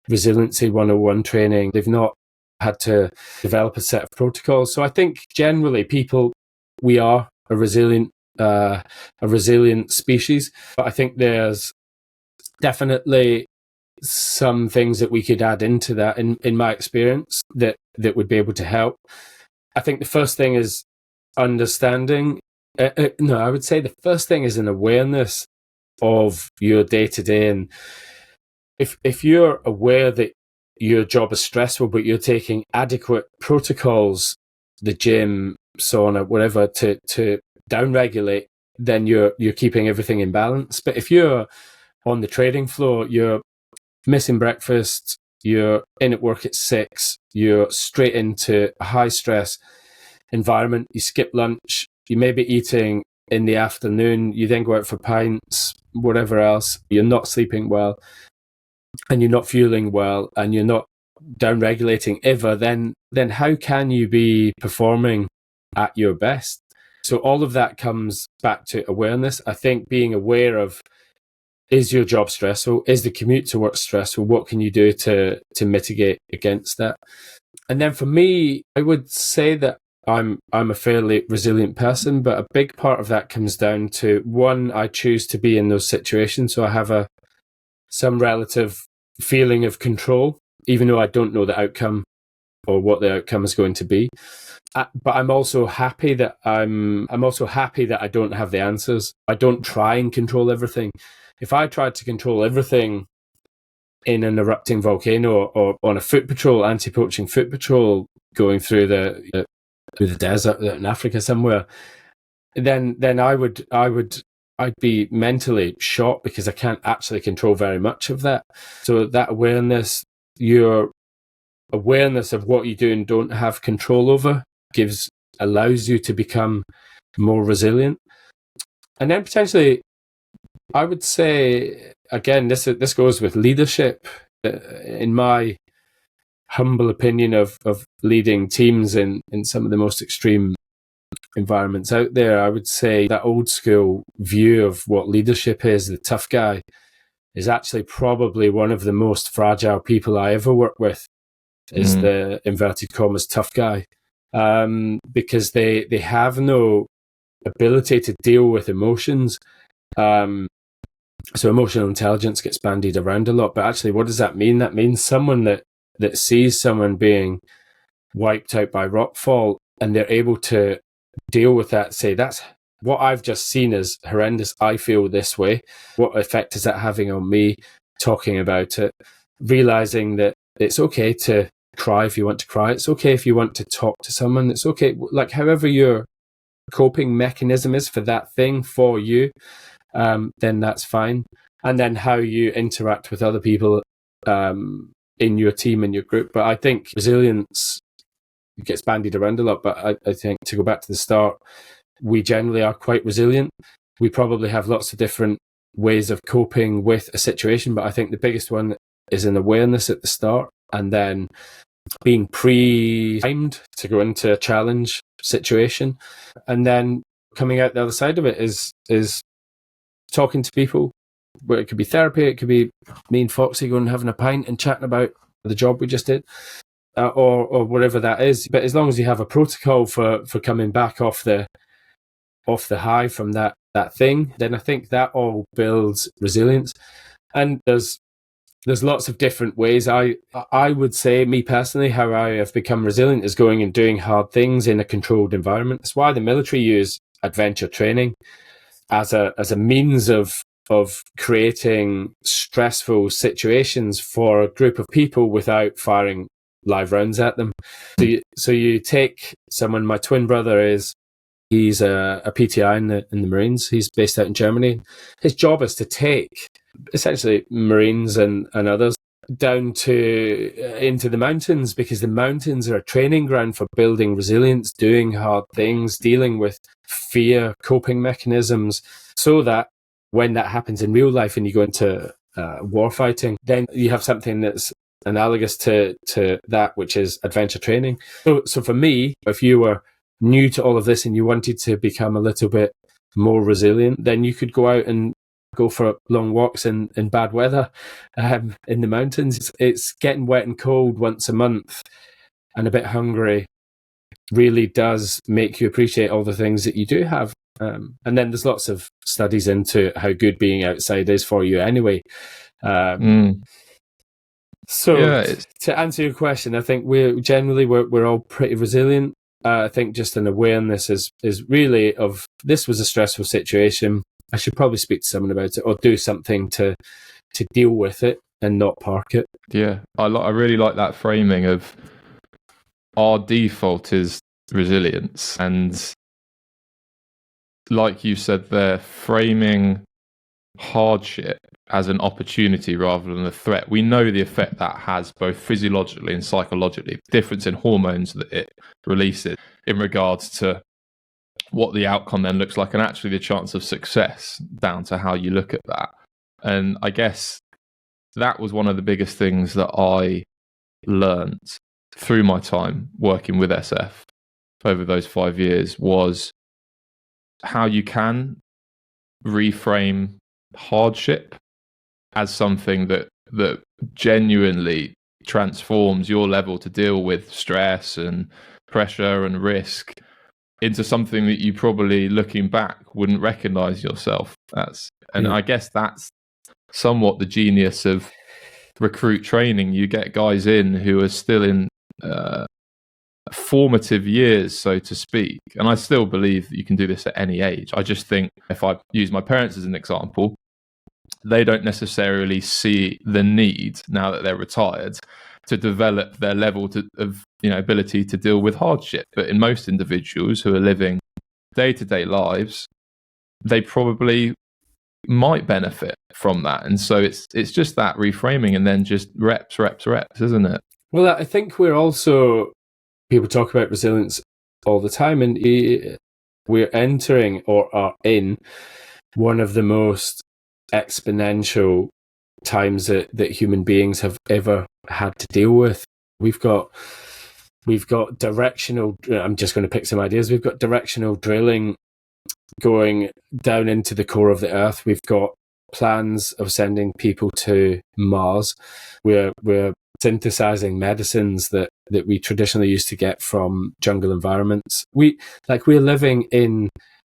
resiliency 101 training. They've not had to develop a set of protocols. So I think generally people, we are a resilient species. But I think there's definitely some things that we could add into that in my experience that would be able to help. I think the first thing is understanding. No, I would say the first thing is an awareness of your day-to-day. And if you're aware that your job is stressful, but you're taking adequate protocols, the gym, sauna, whatever, to downregulate, then you're keeping everything in balance. But if you're on the trading floor, you're missing breakfast, you're in at work at 6, you're straight into a high stress environment, you skip lunch, you may be eating in the afternoon, you then go out for pints, whatever else, you're not sleeping well, and you're not fueling well, and you're not down regulating ever, then how can you be performing at your best? So all of that comes back to awareness. I think being aware of, is your job stressful? Is the commute to work stressful? What can you do to mitigate against that? And then for me, I would say that I'm a fairly resilient person, but a big part of that comes down to, one, I choose to be in those situations, so I have some relative feeling of control, even though I don't know the outcome or what the outcome is going to be. But I'm also happy that I don't have the answers. I don't try and control everything. If I tried to control everything in an erupting volcano or on a foot patrol, anti-poaching foot patrol going through the desert in Africa somewhere, then I'd be mentally shot, because I can't actually control very much of that. So that awareness, your awareness of what you do and don't have control over, allows you to become more resilient. And then potentially, I would say, again, this goes with leadership. In my humble opinion of leading teams in some of the most extreme environments out there, I would say that old school view of what leadership is, the tough guy, is actually probably one of the most fragile people I ever work with, is the inverted commas tough guy, because they have no ability to deal with emotions. So emotional intelligence gets bandied around a lot, but actually, what does that mean? That means someone that sees someone being wiped out by rockfall, and they're able to deal with that, say, that's what I've just seen is horrendous, I feel this way, what effect is that having on me? Talking about it, realizing that it's okay to cry if you want to cry, it's okay if you want to talk to someone, it's okay, like however your coping mechanism is for that thing for you, then that's fine. And then how you interact with other people in your team, in your group. But I think resilience gets bandied around a lot, but I think, to go back to the start, we generally are quite resilient. We probably have lots of different ways of coping with a situation, but I think the biggest one is an awareness at the start, and then being pre-timed to go into a challenge situation, and then coming out the other side of it is talking to people, where it could be therapy, it could be me and Foxy going and having a pint and chatting about the job we just did, or whatever that is. But as long as you have a protocol for coming back off the high from that thing, then I think that all builds resilience. And there's lots of different ways. I would say, me personally, how I have become resilient is going and doing hard things in a controlled environment. That's why the military use adventure training as a means of creating stressful situations for a group of people without firing live rounds at them. So you take someone. My twin brother he's a PTI in the Marines. He's based out in Germany. His job is to take essentially Marines and others down into the mountains, because the mountains are a training ground for building resilience, doing hard things, dealing with fear, coping mechanisms, so that when that happens in real life and you go into war fighting, then you have something that's analogous to that, which is adventure training. So for me, if you were new to all of this and you wanted to become a little bit more resilient, then you could go out and go for long walks in bad weather in the mountains. It's getting wet and cold once a month and a bit hungry really does make you appreciate all the things that you do have. And then there's lots of studies into how good being outside is for you anyway. So to answer your question, I think we're all pretty resilient. I think just an awareness is really of, this was a stressful situation. I should probably speak to someone about it or do something to deal with it and not park it. Yeah, I really like that framing of our default is resilience, and like you said there, framing hardship as an opportunity rather than a threat. We know the effect that has both physiologically and psychologically, difference in hormones that it releases in regards to what the outcome then looks like, and actually the chance of success down to how you look at that. And I guess that was one of the biggest things that I learned through my time working with SF over those 5 years, was how you can reframe hardship as something that genuinely transforms your level to deal with stress and pressure and risk into something that you probably, looking back, wouldn't recognize yourself as. And I guess that's somewhat the genius of recruit training. You get guys in who are still in formative years, so to speak. And I still believe that you can do this at any age. I just think, if I use my parents as an example, they don't necessarily see the need, now that they're retired, to develop their level of ability to deal with hardship. But in most individuals who are living day-to-day lives, they probably might benefit from that. And so it's just that reframing, and then just reps, isn't it? Well, I think we're also, people talk about resilience all the time, and we're entering or are in one of the most exponential times that human beings have ever had to deal with. We've got directional, I'm just going to pick some ideas. We've got directional drilling going down into the core of the earth. We've got plans of sending people to Mars. We're synthesizing medicines that we traditionally used to get from jungle environments. We're living in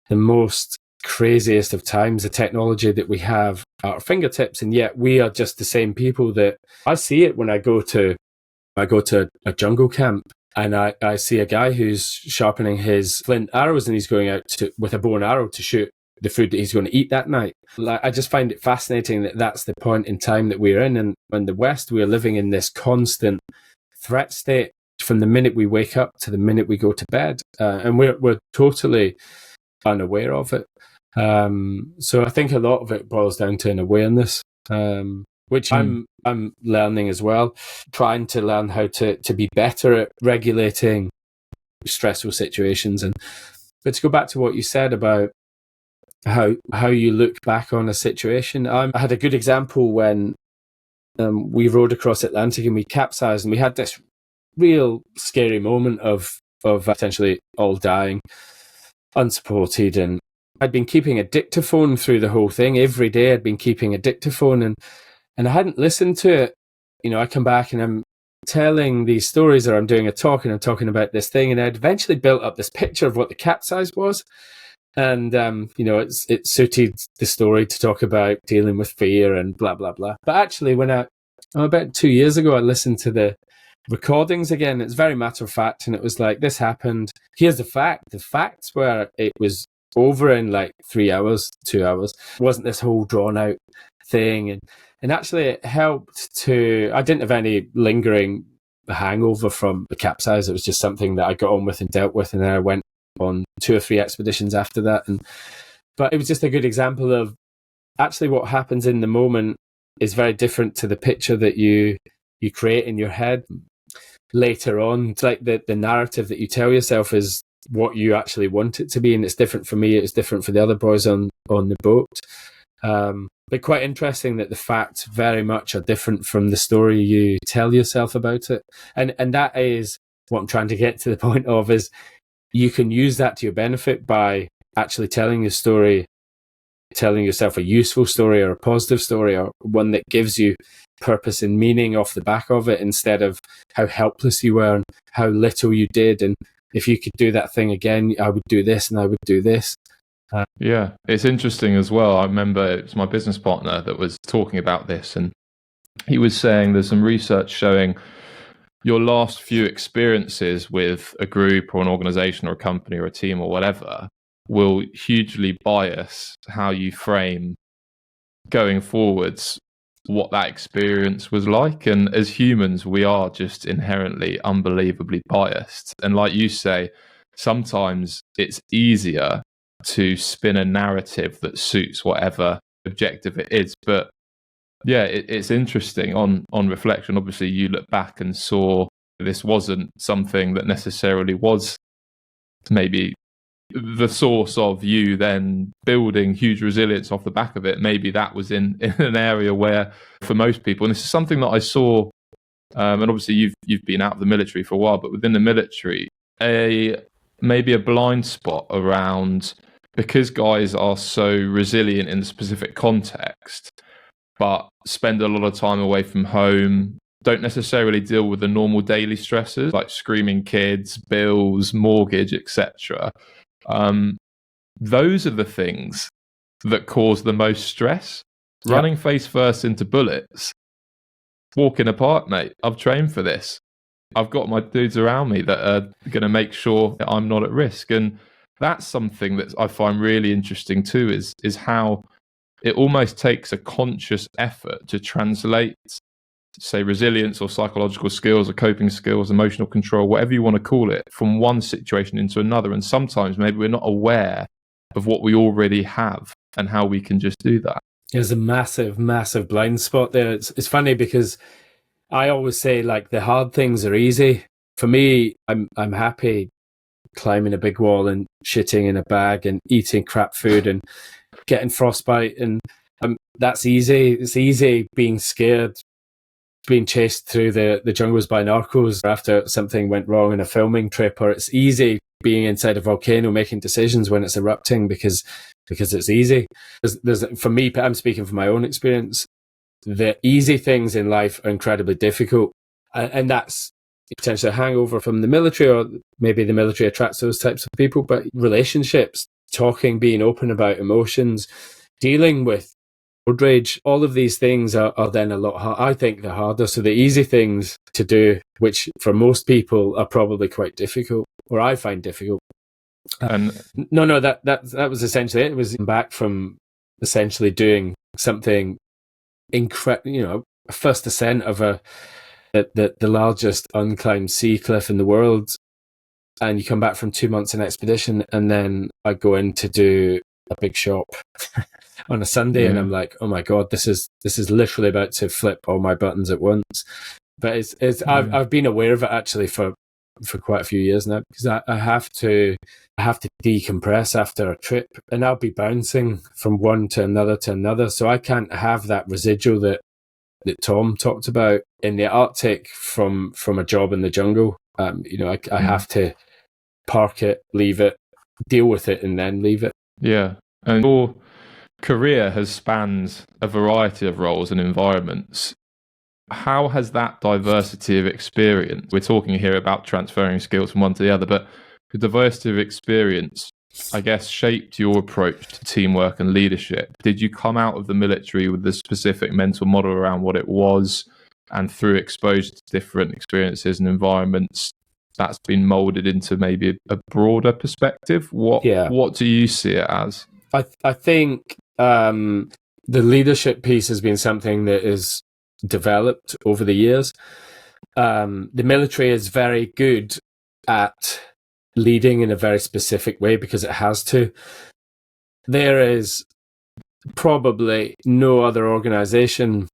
the most craziest of times. The technology that we have at our fingertips, and yet we are just the same people that, I see it when I go to a jungle camp, and I see a guy who's sharpening his flint arrows, and he's going out with a bow and arrow to shoot the food that he's going to eat that night. I just find it fascinating that that's the point in time that we're in. And in the West, we're living in this constant threat state from the minute we wake up to the minute we go to bed, and we're totally unaware of it. So I think a lot of it boils down to an awareness, which I'm learning as well, trying to learn how to be better at regulating stressful situations. But to go back to what you said about how you look back on a situation, I had a good example when we rowed across Atlantic and we capsized, and we had this real scary moment of potentially all dying, unsupported. And I'd been keeping a dictaphone through the whole thing. Every day I'd been keeping a dictaphone, and I hadn't listened to it. I come back and I'm telling these stories, or I'm doing a talk and I'm talking about this thing, and I'd eventually built up this picture of what the capsize was. And, it suited the story to talk about dealing with fear and blah, blah, blah. But actually, when about 2 years ago, I listened to the recordings again. It's very matter of fact. And it was like, this happened. Here's the fact. The facts were it was over in like 3 hours, 2 hours. It wasn't this whole drawn out thing. And actually it helped I didn't have any lingering hangover from the capsize. It was just something that I got on with and dealt with. And then I went on 2 or 3 expeditions after that. But it was just a good example of actually what happens in the moment is very different to the picture that you create in your head later on. It's like the narrative that you tell yourself is what you actually want it to be. And it's different for me. It's different for the other boys on the boat. But quite interesting that the facts very much are different from the story you tell yourself about it. And that is what I'm trying to get to the point of, is you can use that to your benefit by actually telling your story, telling yourself a useful story or a positive story, or one that gives you purpose and meaning off the back of it, instead of how helpless you were and how little you did. And if you could do that thing again, I would do this and I would do this. Yeah, it's interesting as well. I remember it was my business partner that was talking about this, and he was saying there's some research showing your last few experiences with a group or an organization or a company or a team or whatever will hugely bias how you frame going forwards what that experience was like. And as humans, we are just inherently unbelievably biased. And like you say, sometimes it's easier to spin a narrative that suits whatever objective it is. But yeah, it's interesting on reflection. Obviously, you look back and saw this wasn't something that necessarily was maybe the source of you then building huge resilience off the back of it. Maybe that was in an area where, for most people, and this is something that I saw, and obviously you've been out of the military for a while, but within the military, maybe a blind spot around, because guys are so resilient in a specific context, but spend a lot of time away from home, don't necessarily deal with the normal daily stresses like screaming kids, bills, mortgage, etc. Those are the things that cause the most stress. Yep. Running face first into bullets, walking apart, mate. I've trained for this. I've got my dudes around me that are going to make sure that I'm not at risk. And that's something that I find really interesting too, is how it almost takes a conscious effort to translate, say, resilience or psychological skills or coping skills, emotional control, whatever you want to call it, from one situation into another. And sometimes maybe we're not aware of what we already have and how we can just do that. There's a massive, massive blind spot there. It's funny because I always say, like, the hard things are easy. For me, I'm happy climbing a big wall and shitting in a bag and eating crap food and getting frostbite, and that's easy. It's easy being scared, being chased through the jungles by narcos after something went wrong in a filming trip, or it's easy being inside a volcano making decisions when it's erupting because it's easy. There's for me, I'm speaking from my own experience, the easy things in life are incredibly difficult, and that's potentially a hangover from the military, or maybe the military attracts those types of people. But relationships, talking, being open about emotions, dealing with road rage, all of these things are then a lot harder. I think they're harder. So the easy things to do, which for most people are probably quite difficult, or I find difficult. That was essentially it. It was back from essentially doing something incredible, a first ascent of the largest unclimbed sea cliff in the world, and you come back from 2 months in expedition, and then I go in to do a big shop on a Sunday, and I'm like, oh my god, this is literally about to flip all my buttons at once. But I've been aware of it actually for quite a few years now, because I have to decompress after a trip, and I'll be bouncing from one to another, so I can't have that residual that Tom talked about in the Arctic from a job in the jungle. I have to park it, leave it, deal with it, and then leave it. Yeah. And your career has spanned a variety of roles and environments. How has that diversity of experience, we're talking here about transferring skills from one to the other, but the diversity of experience, I guess, shaped your approach to teamwork and leadership? Did you come out of the military with a specific mental model around what it was, and through exposure to different experiences and environments, that's been molded into maybe a broader perspective? What do you see it as? I think the leadership piece has been something that is developed over the years. The military is very good at leading in a very specific way because it has to. There is probably no other organization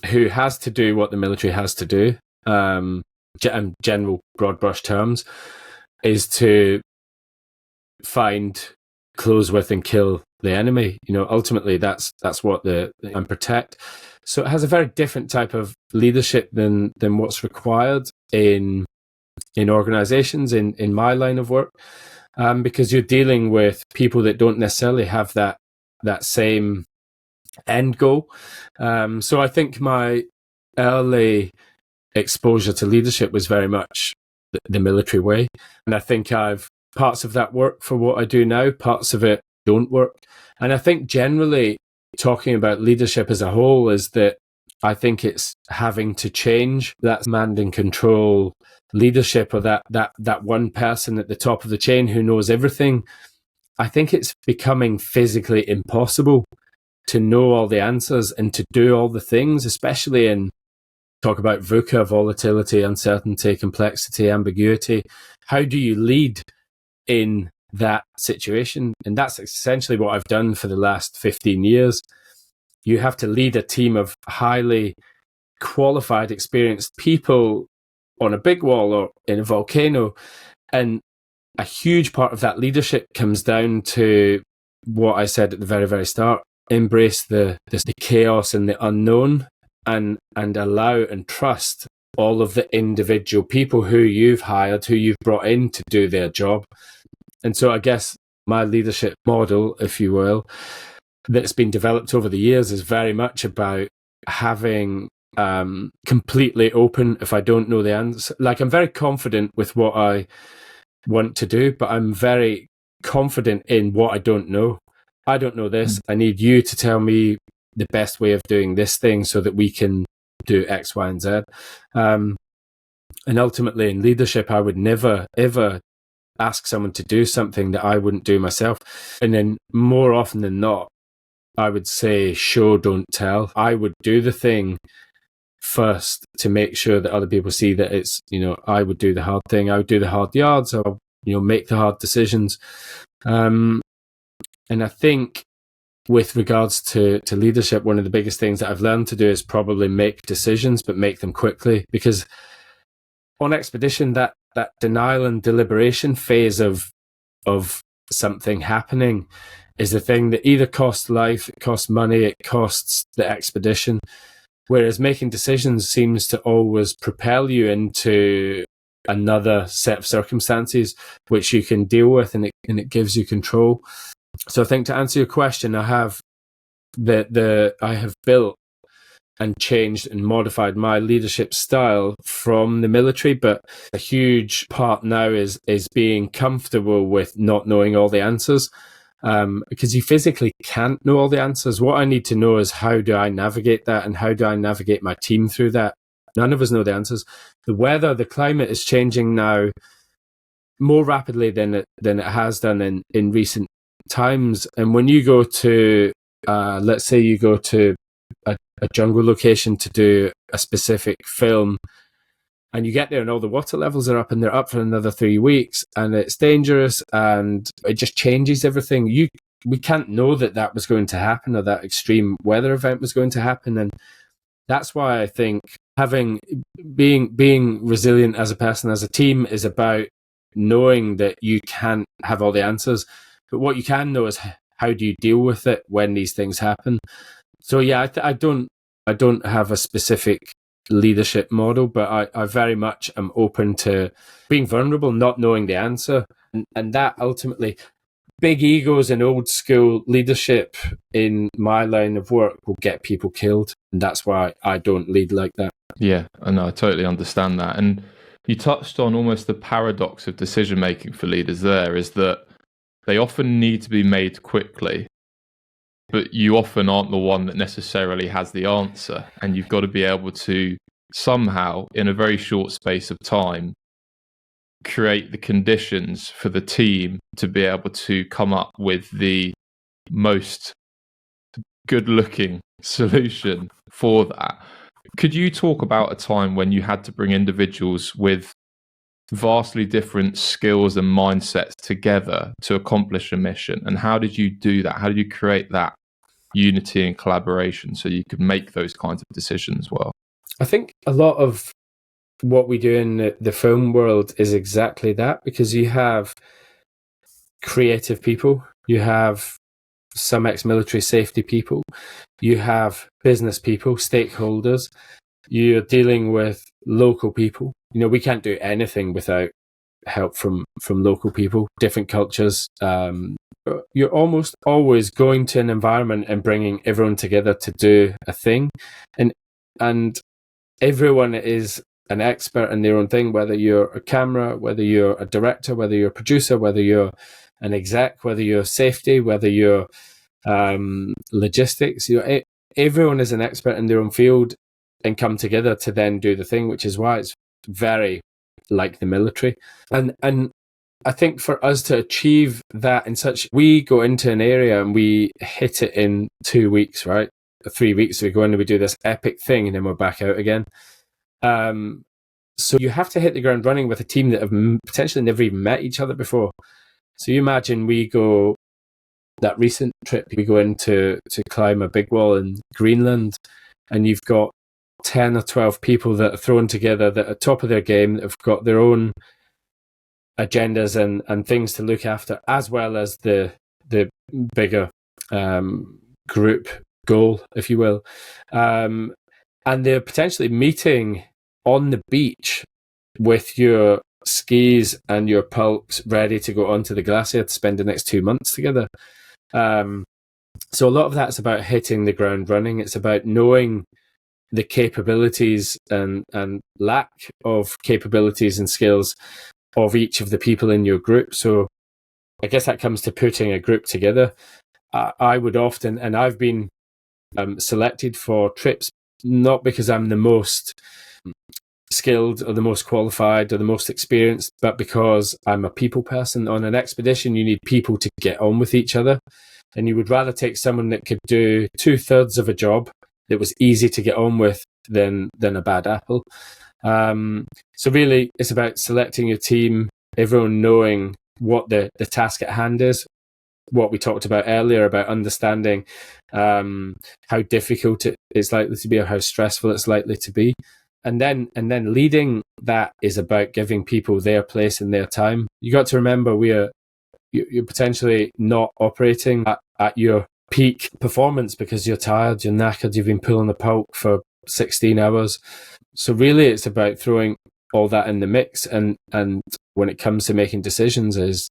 who has to do what the military has to do, in general broad brush terms, is to find, close with, and kill the enemy. Ultimately that's what and protect. So it has a very different type of leadership than what's required in organizations in my line of work, because you're dealing with people that don't necessarily have that same end goal. So I think my early exposure to leadership was very much the military way, and I think I've parts of that work for what I do now, parts of it don't work. And I think generally talking about leadership as a whole is that I think it's having to change that command and control leadership, or that one person at the top of the chain who knows everything. I think it's becoming physically impossible to know all the answers and to do all the things, especially in talk about VUCA, volatility, uncertainty, complexity, ambiguity. How do you lead in that situation? And that's essentially what I've done for the last 15 years. You have to lead a team of highly qualified, experienced people on a big wall or in a volcano. And a huge part of that leadership comes down to what I said at the very, very start. Embrace the chaos and the unknown, and allow and trust all of the individual people who you've hired, who you've brought in to do their job. And so I guess my leadership model, if you will, that's been developed over the years is very much about having completely open, if I don't know the answer. Like, I'm very confident with what I want to do, but I'm very confident in what I don't know. I don't know this. I need you to tell me the best way of doing this thing so that we can do X, Y, and Z. And ultimately in leadership, I would never, ever ask someone to do something that I wouldn't do myself. And then more often than not, I would say, show, don't tell. I would do the thing first to make sure that other people see that it's, I would do the hard thing. I would do the hard yards. I'll, make the hard decisions. And I think with regards to leadership, one of the biggest things that I've learned to do is probably make decisions, but make them quickly. Because on expedition, that denial and deliberation phase of something happening is the thing that either costs life, it costs money, it costs the expedition. Whereas making decisions seems to always propel you into another set of circumstances which you can deal with, and it gives you control. So I think, to answer your question, I have I have built and changed and modified my leadership style from the military, but a huge part now is being comfortable with not knowing all the answers, because you physically can't know all the answers. What I need to know is, how do I navigate that, and how do I navigate my team through that? None of us know the answers. The weather, the climate is changing now more rapidly than it has done in recent times. And when you go to, let's say you go to a jungle location to do a specific film, and you get there and all the water levels are up, and they're up for another 3 weeks, and it's dangerous, and it just changes everything. We can't know that was going to happen, or that extreme weather event was going to happen. And that's why I think being resilient as a person, as a team, is about knowing that you can't have all the answers, but what you can know is, how do you deal with it when these things happen? So yeah, I don't have a specific leadership model, but I very much am open to being vulnerable, not knowing the answer, and that ultimately, big egos and old school leadership in my line of work will get people killed, and that's why I don't lead like that. Yeah, I know, I totally understand that. And you touched on almost the paradox of decision making for leaders. There is that they often need to be made quickly, but you often aren't the one that necessarily has the answer, and you've got to be able to somehow, in a very short space of time, create the conditions for the team to be able to come up with the most good-looking solution for that. Could you talk about a time when you had to bring individuals with vastly different skills and mindsets together to accomplish a mission, and how did you do that? How did you create that unity and collaboration so you could make those kinds of decisions well? I think a lot of what we do in the film world is exactly that, because you have creative people, you have some ex-military safety people, you have business people, stakeholders, you're dealing with local people. We can't do anything without help from local people, different cultures. You're almost always going to an environment and bringing everyone together to do a thing, and everyone is an expert in their own thing, whether you're a camera, whether you're a director, whether you're a producer, whether you're an exec, whether you're safety, whether you're logistics. Everyone is an expert in their own field and come together to then do the thing, which is why it's very like the military. And I think for us to achieve that we go into an area and we hit it in 2 weeks, right? 3 weeks, we go in and we do this epic thing and then we're back out again. So you have to hit the ground running with a team that have potentially never even met each other before. So you imagine that recent trip, we go in to climb a big wall in Greenland, and you've got 10 or 12 people that are thrown together that are top of their game, that have got their own agendas and things to look after, as well as the bigger group goal, if you will. And they're potentially meeting on the beach with your skis and your pulks ready to go onto the glacier to spend the next 2 months together. So a lot of that's about hitting the ground running. It's about knowing the capabilities and lack of capabilities and skills of each of the people in your group. So I guess that comes to putting a group together. I would often, and I've been selected for trips, not because I'm the most skilled or the most qualified or the most experienced, but because I'm a people person. On an expedition, you need people to get on with each other, and you would rather take someone that could do 2/3 of a job that was easy to get on with than a bad apple. So really, it's about selecting your team, everyone knowing what the task at hand is, what we talked about earlier about understanding how difficult it's likely to be or how stressful it's likely to be. And then leading that is about giving people their place and their time. You got to remember, you're potentially not operating at your peak performance because you're tired, you're knackered, you've been pulling the pulk for 16 hours. So really it's about throwing all that in the mix, and when it comes to making decisions is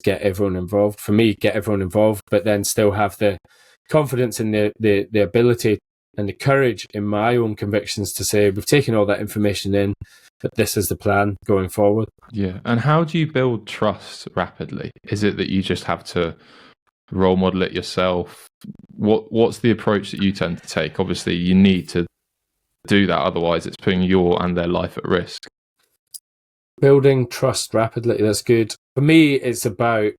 get everyone involved. For me, get everyone involved, but then still have the confidence and the ability and the courage in my own convictions to say, we've taken all that information in, but this is the plan going forward. Yeah. And how do you build trust rapidly? Is it that you just have to role model it yourself? What's the approach that you tend to take? Obviously, you need to do that, otherwise it's putting your and their life at risk. Building trust rapidly, that's good. For me, it's about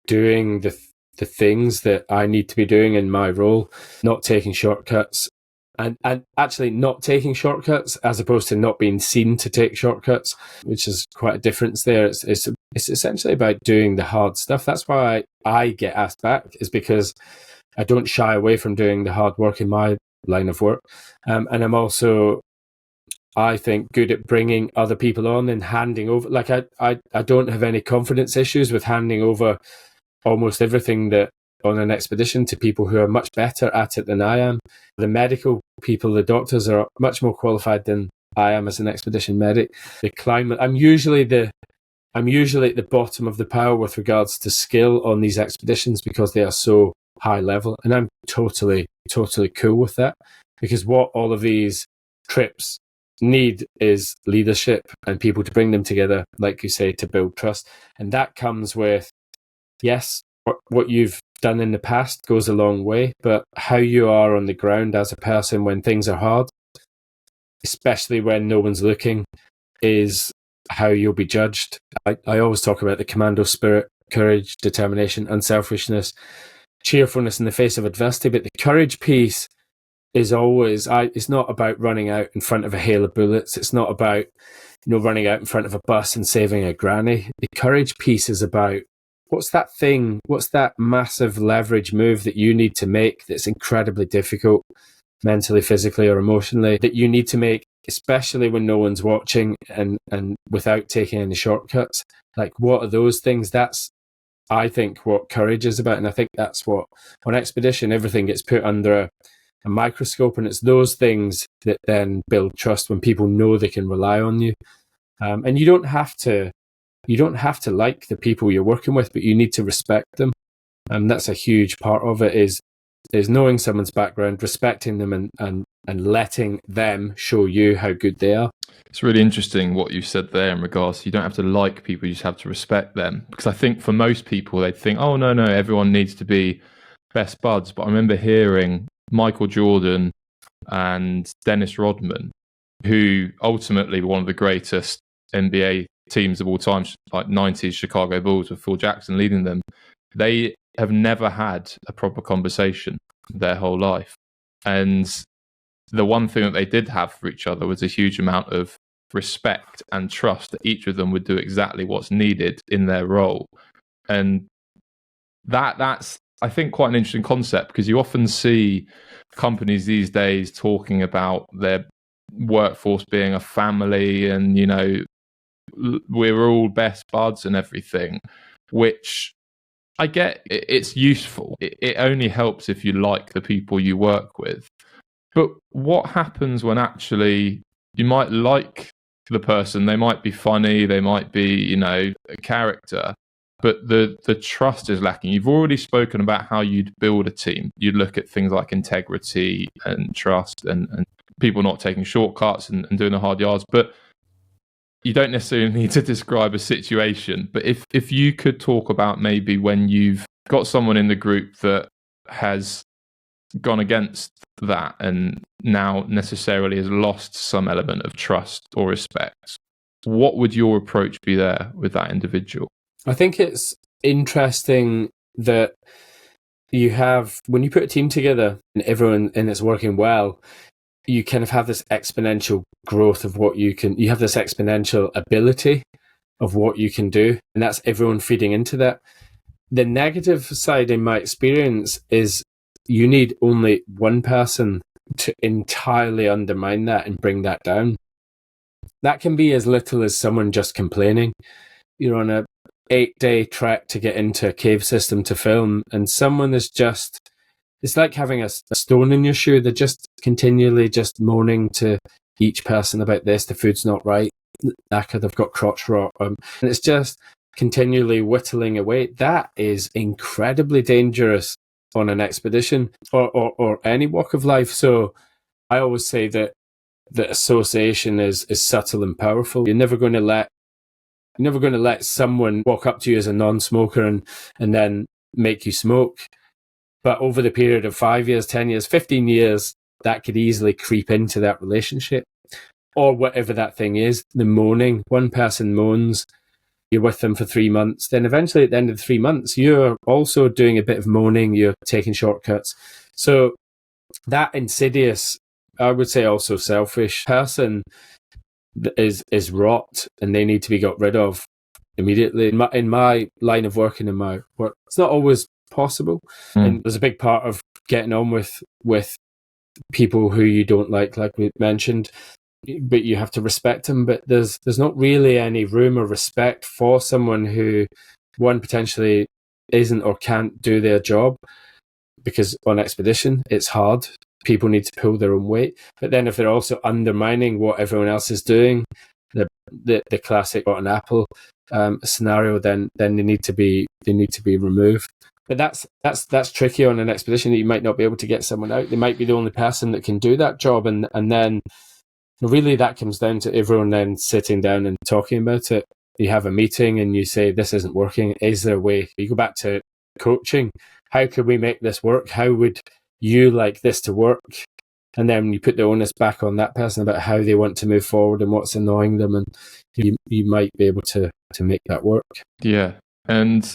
doing the things that I need to be doing in my role, not taking shortcuts, and actually not taking shortcuts as opposed to not being seen to take shortcuts, which is quite a difference there. It's essentially about doing the hard stuff. That's why I get asked back, is because I don't shy away from doing the hard work in my line of work. And I'm also, I think, good at bringing other people on and handing over. Like I don't have any confidence issues with handing over almost everything that on an expedition to people who are much better at it than I am. The medical people, the doctors, are much more qualified than I am as an expedition medic. The climate, I'm usually at the bottom of the pile with regards to skill on these expeditions because they are so high level, and I'm totally cool with that, because what all of these trips need is leadership and people to bring them together, like you say, to build trust. And that comes with, yes, what you've done in the past goes a long way, but how you are on the ground as a person when things are hard, especially when no one's looking, is how you'll be judged. I always talk about the commando spirit, courage, determination, unselfishness, cheerfulness in the face of adversity. But the courage piece is always, it's not about running out in front of a hail of bullets. It's not about, running out in front of a bus and saving a granny. The courage piece is about, what's that massive leverage move that you need to make that's incredibly difficult mentally, physically, or emotionally, that you need to make, especially when no one's watching and without taking any shortcuts. Like, what are those things? That's, I think, what courage is about. And I think that's what, on expedition, everything gets put under a microscope, and it's those things that then build trust when people know they can rely on you. And you don't have to like the people you're working with, but you need to respect them. And that's a huge part of it, is knowing someone's background, respecting them, and letting them show you how good they are. It's really interesting what you said there in regards to you don't have to like people, you just have to respect them. Because I think for most people, they'd think, oh, no, everyone needs to be best buds. But I remember hearing Michael Jordan and Dennis Rodman, who ultimately were one of the greatest NBA teams of all time, like 90s Chicago Bulls with Phil Jackson leading them. They have never had a proper conversation their whole life. And the one thing that they did have for each other was a huge amount of respect and trust that each of them would do exactly what's needed in their role. And that's, I think, quite an interesting concept, because you often see companies these days talking about their workforce being a family and, you know, we're all best buds and everything, which I get, it's useful. It only helps if you like the people you work with. But what happens when actually you might like the person, they might be funny, they might be, you know, a character, but the trust is lacking? You've already spoken about how you'd build a team. You'd look at things like integrity and trust and people not taking shortcuts and doing the hard yards, but you don't necessarily need to describe a situation. But if you could talk about maybe when you've got someone in the group that has gone against that and now necessarily has lost some element of trust or respect, what would your approach be there with that individual? I think it's interesting that you have, when you put a team together and everyone and it's working well, you kind of have this exponential growth of what you have this exponential ability of what you can do, and that's everyone feeding into that. The negative side, in my experience, is you need only one person to entirely undermine that and bring that down. That can be as little as someone just complaining. You're on a 8-day trek to get into a cave system to film, and someone is just, it's like having a stone in your shoe. They're just continually just moaning to each person about this, the food's not right, they've got crotch rot, and it's just continually whittling away. That is incredibly dangerous on an expedition or any walk of life. So I always say that association is subtle and powerful. You're never going to let someone walk up to you as a non-smoker and then make you smoke. But over the period of 5 years, 10 years, 15 years, that could easily creep into that relationship. Or whatever that thing is, the moaning. One person moans, you're with them for 3 months. Then eventually at the end of the 3 months, you're also doing a bit of moaning, you're taking shortcuts. So that insidious, I would say also selfish person is rot, and they need to be got rid of immediately. In my line of work and in my work, it's not always possible. And there's a big part of getting on with people who you don't like we mentioned, but you have to respect them. But there's not really any room or respect for someone who, one, potentially isn't or can't do their job, because on expedition it's hard. People need to pull their own weight. But then if they're also undermining what everyone else is doing, the classic rotten apple scenario, then they need to be removed. But that's tricky on an expedition, that you might not be able to get someone out. They might be the only person that can do that job, and then really that comes down to everyone then sitting down and talking about it. You have a meeting and you say, this isn't working. Is there a way? You go back to coaching. How could we make this work? How would you like this to work? And then you put the onus back on that person about how they want to move forward and what's annoying them, and you might be able to make that work. Yeah, and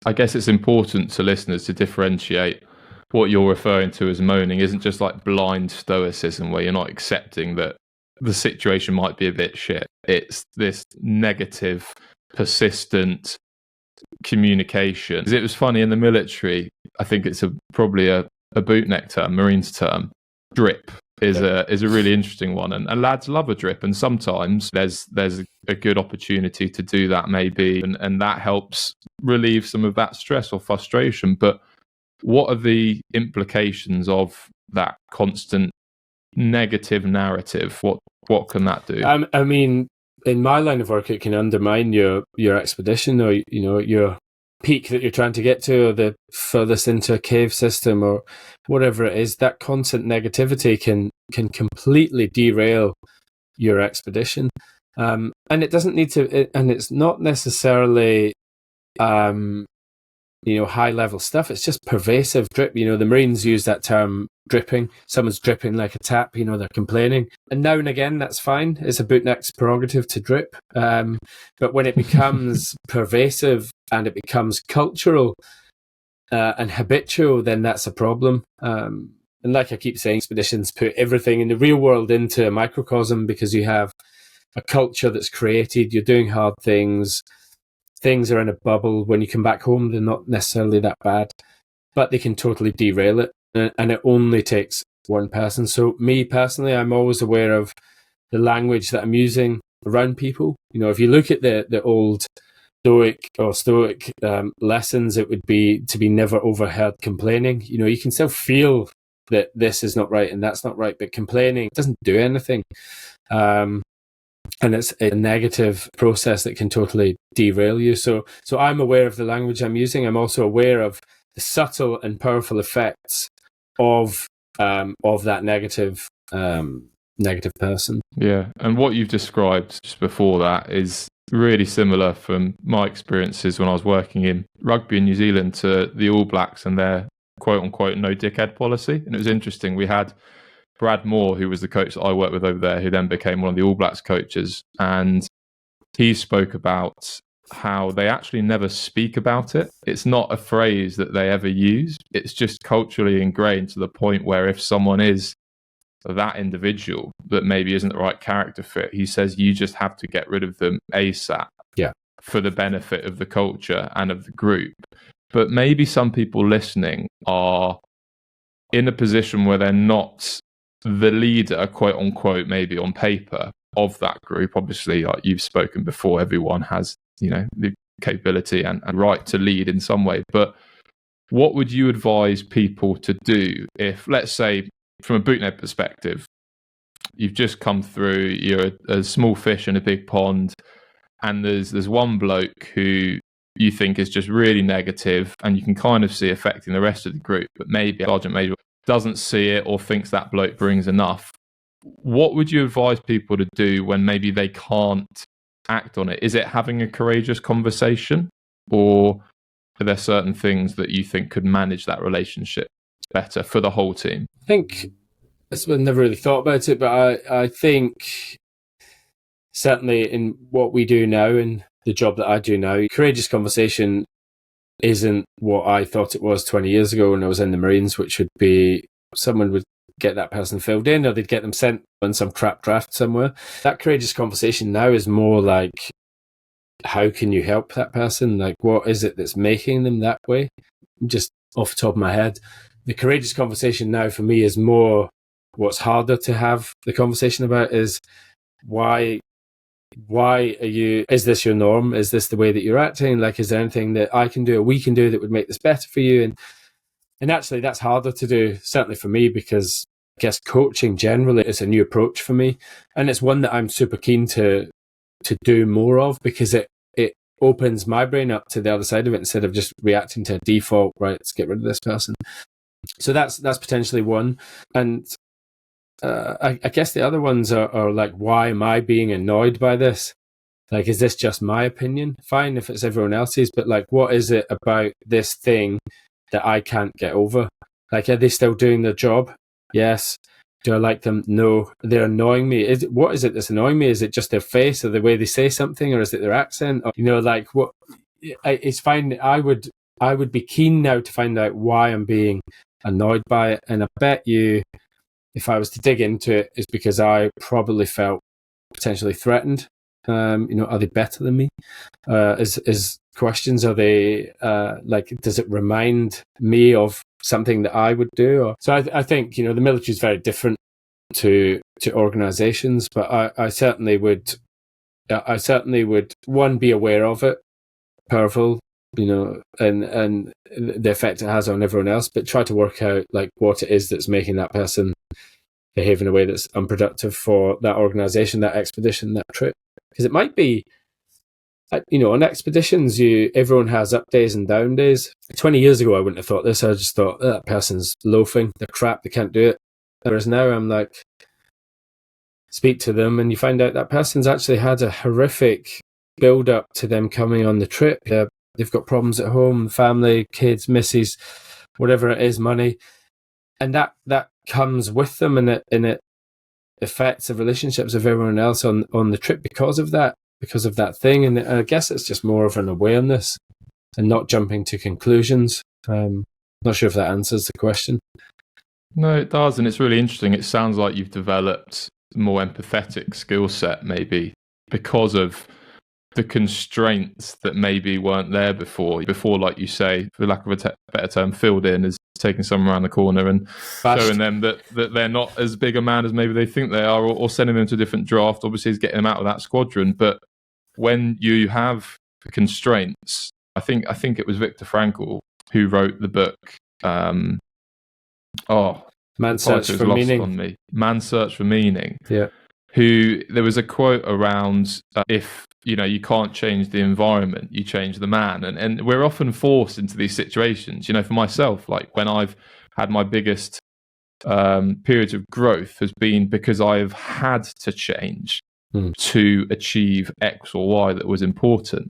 I guess it's important to listeners to differentiate what you're referring to as moaning isn't just like blind stoicism where you're not accepting that the situation might be a bit shit. It's this negative, persistent communication. It was funny in the military, I think it's probably a bootneck term, Marines term. Drip is a really interesting one, and lads love a drip, and sometimes there's a good opportunity to do that maybe, and that helps relieve some of that stress or frustration. But what are the implications of that constant negative narrative? What can that do? I mean, in my line of work, it can undermine your expedition, or your peak that you're trying to get to, or the furthest into a cave system, or whatever it is. That constant negativity can completely derail your expedition. And it doesn't need to, and it's not necessarily, high level stuff. It's just pervasive drip. The Marines use that term dripping. Someone's dripping like a tap, they're complaining. And now and again, that's fine. It's a bootneck's prerogative to drip. But when it becomes pervasive and it becomes cultural and habitual, then that's a problem. And like I keep saying, expeditions put everything in the real world into a microcosm, because you have a culture that's created, you're doing hard things are in a bubble. When you come back home, they're not necessarily that bad, but they can totally derail it. And it only takes one person. So me personally, I'm always aware of the language that I'm using around people. If you look at the old Stoic lessons, it would be to be never overheard complaining. You can still feel that this is not right and that's not right, but complaining doesn't do anything. And it's a negative process that can totally derail you. So I'm aware of the language I'm using. I'm also aware of the subtle and powerful effects of that negative person. Yeah, and what you've described just before that is really similar from my experiences when I was working in rugby in New Zealand to the All Blacks and their quote unquote no dickhead policy. And it was interesting. We had Brad Moore, who was the coach that I worked with over there, who then became one of the All Blacks coaches. And he spoke about how they actually never speak about it. It's not a phrase that they ever use. It's just culturally ingrained to the point where if someone is that individual that maybe isn't the right character fit, he says you just have to get rid of them ASAP. Yeah. For the benefit of the culture and of the group. But maybe some people listening are in a position where they're not the leader, quote unquote, maybe on paper of that group. Obviously, like you've spoken before, everyone has, the capability and right to lead in some way. But what would you advise people to do if, let's say, from a bootneck perspective, you've just come through, you're a small fish in a big pond, and there's one bloke who you think is just really negative and you can kind of see affecting the rest of the group, but maybe Sergeant Major doesn't see it or thinks that bloke brings enough. What would you advise people to do when maybe they can't act on it? Is it having a courageous conversation, or are there certain things that you think could manage that relationship better for the whole team? I think I've never really thought about it, but I think certainly in what we do now and the job that I do now, courageous conversation isn't what I thought it was 20 years ago when I was in the Marines, which would be someone would get that person filled in or they'd get them sent on some crap draft somewhere. That courageous conversation now is more like, how can you help that person? Like, what is it that's making them that way? Just off the top of my head. The courageous conversation now for me is more what's harder to have the conversation about is why are you, is this your norm? Is this the way that you're acting? Like, is there anything that I can do or we can do that would make this better for you? And actually that's harder to do, certainly for me, because I guess coaching generally is a new approach for me. And it's one that I'm super keen to do more of, because it opens my brain up to the other side of it instead of just reacting to a default, right, let's get rid of this person. So that's potentially one. And I guess the other ones are like, why am I being annoyed by this? Like, is this just my opinion? Fine if it's everyone else's, but like, what is it about this thing that I can't get over? Like, are they still doing their job? Yes. Do I like them? No. They're annoying me. What is it that's annoying me? Is it just their face or the way they say something, or is it their accent? Or, like what? It's fine. I would be keen now to find out why I'm being annoyed by it, and I bet you, if I was to dig into it, is because I probably felt potentially threatened. Are they better than me? Is questions, are they like, does it remind me of something that I would do? So I think, the military is very different to organizations, but I certainly would one, be aware of it, powerful, and the effect it has on everyone else, but try to work out like what it is that's making that person behave in a way that's unproductive for that organization, that expedition, that trip. Because it might be, on expeditions, everyone has up days and down days. 20 years ago, I wouldn't have thought this. I just thought, that person's loafing, they're crap, they can't do it. Whereas now I'm like, speak to them, and you find out that person's actually had a horrific build up to them coming on the trip. They've got problems at home, family, kids, missus, whatever it is, money, and that comes with them, and it affects the relationships of everyone else on the trip because of that thing. And I guess it's just more of an awareness and not jumping to conclusions. Not sure if that answers the question. No, it does, and it's really interesting. It sounds like you've developed a more empathetic skill set, maybe because of the constraints that maybe weren't there before. Before, like you say, for lack of a better term, filled in as taking someone around the corner and showing them that they're not as big a man as maybe they think they are, or sending them to a different draft. Obviously, is getting them out of that squadron. But when you have constraints, I think it was Viktor Frankl who wrote the book. Man's Search for Meaning. Man's Search for Meaning. Yeah. Who there was a quote around if you can't change the environment, you change the man, and we're often forced into these situations. For myself, like when I've had my biggest periods of growth has been because I've had to change to achieve X or Y that was important.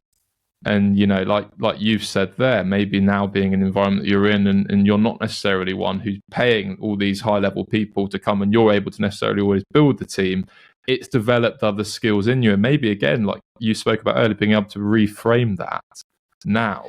And like you've said there, maybe now being in an environment that you're in, and you're not necessarily one who's paying all these high level people to come, and you're able to necessarily always build the team. It's developed other skills in you, and maybe again, like you spoke about earlier, being able to reframe that now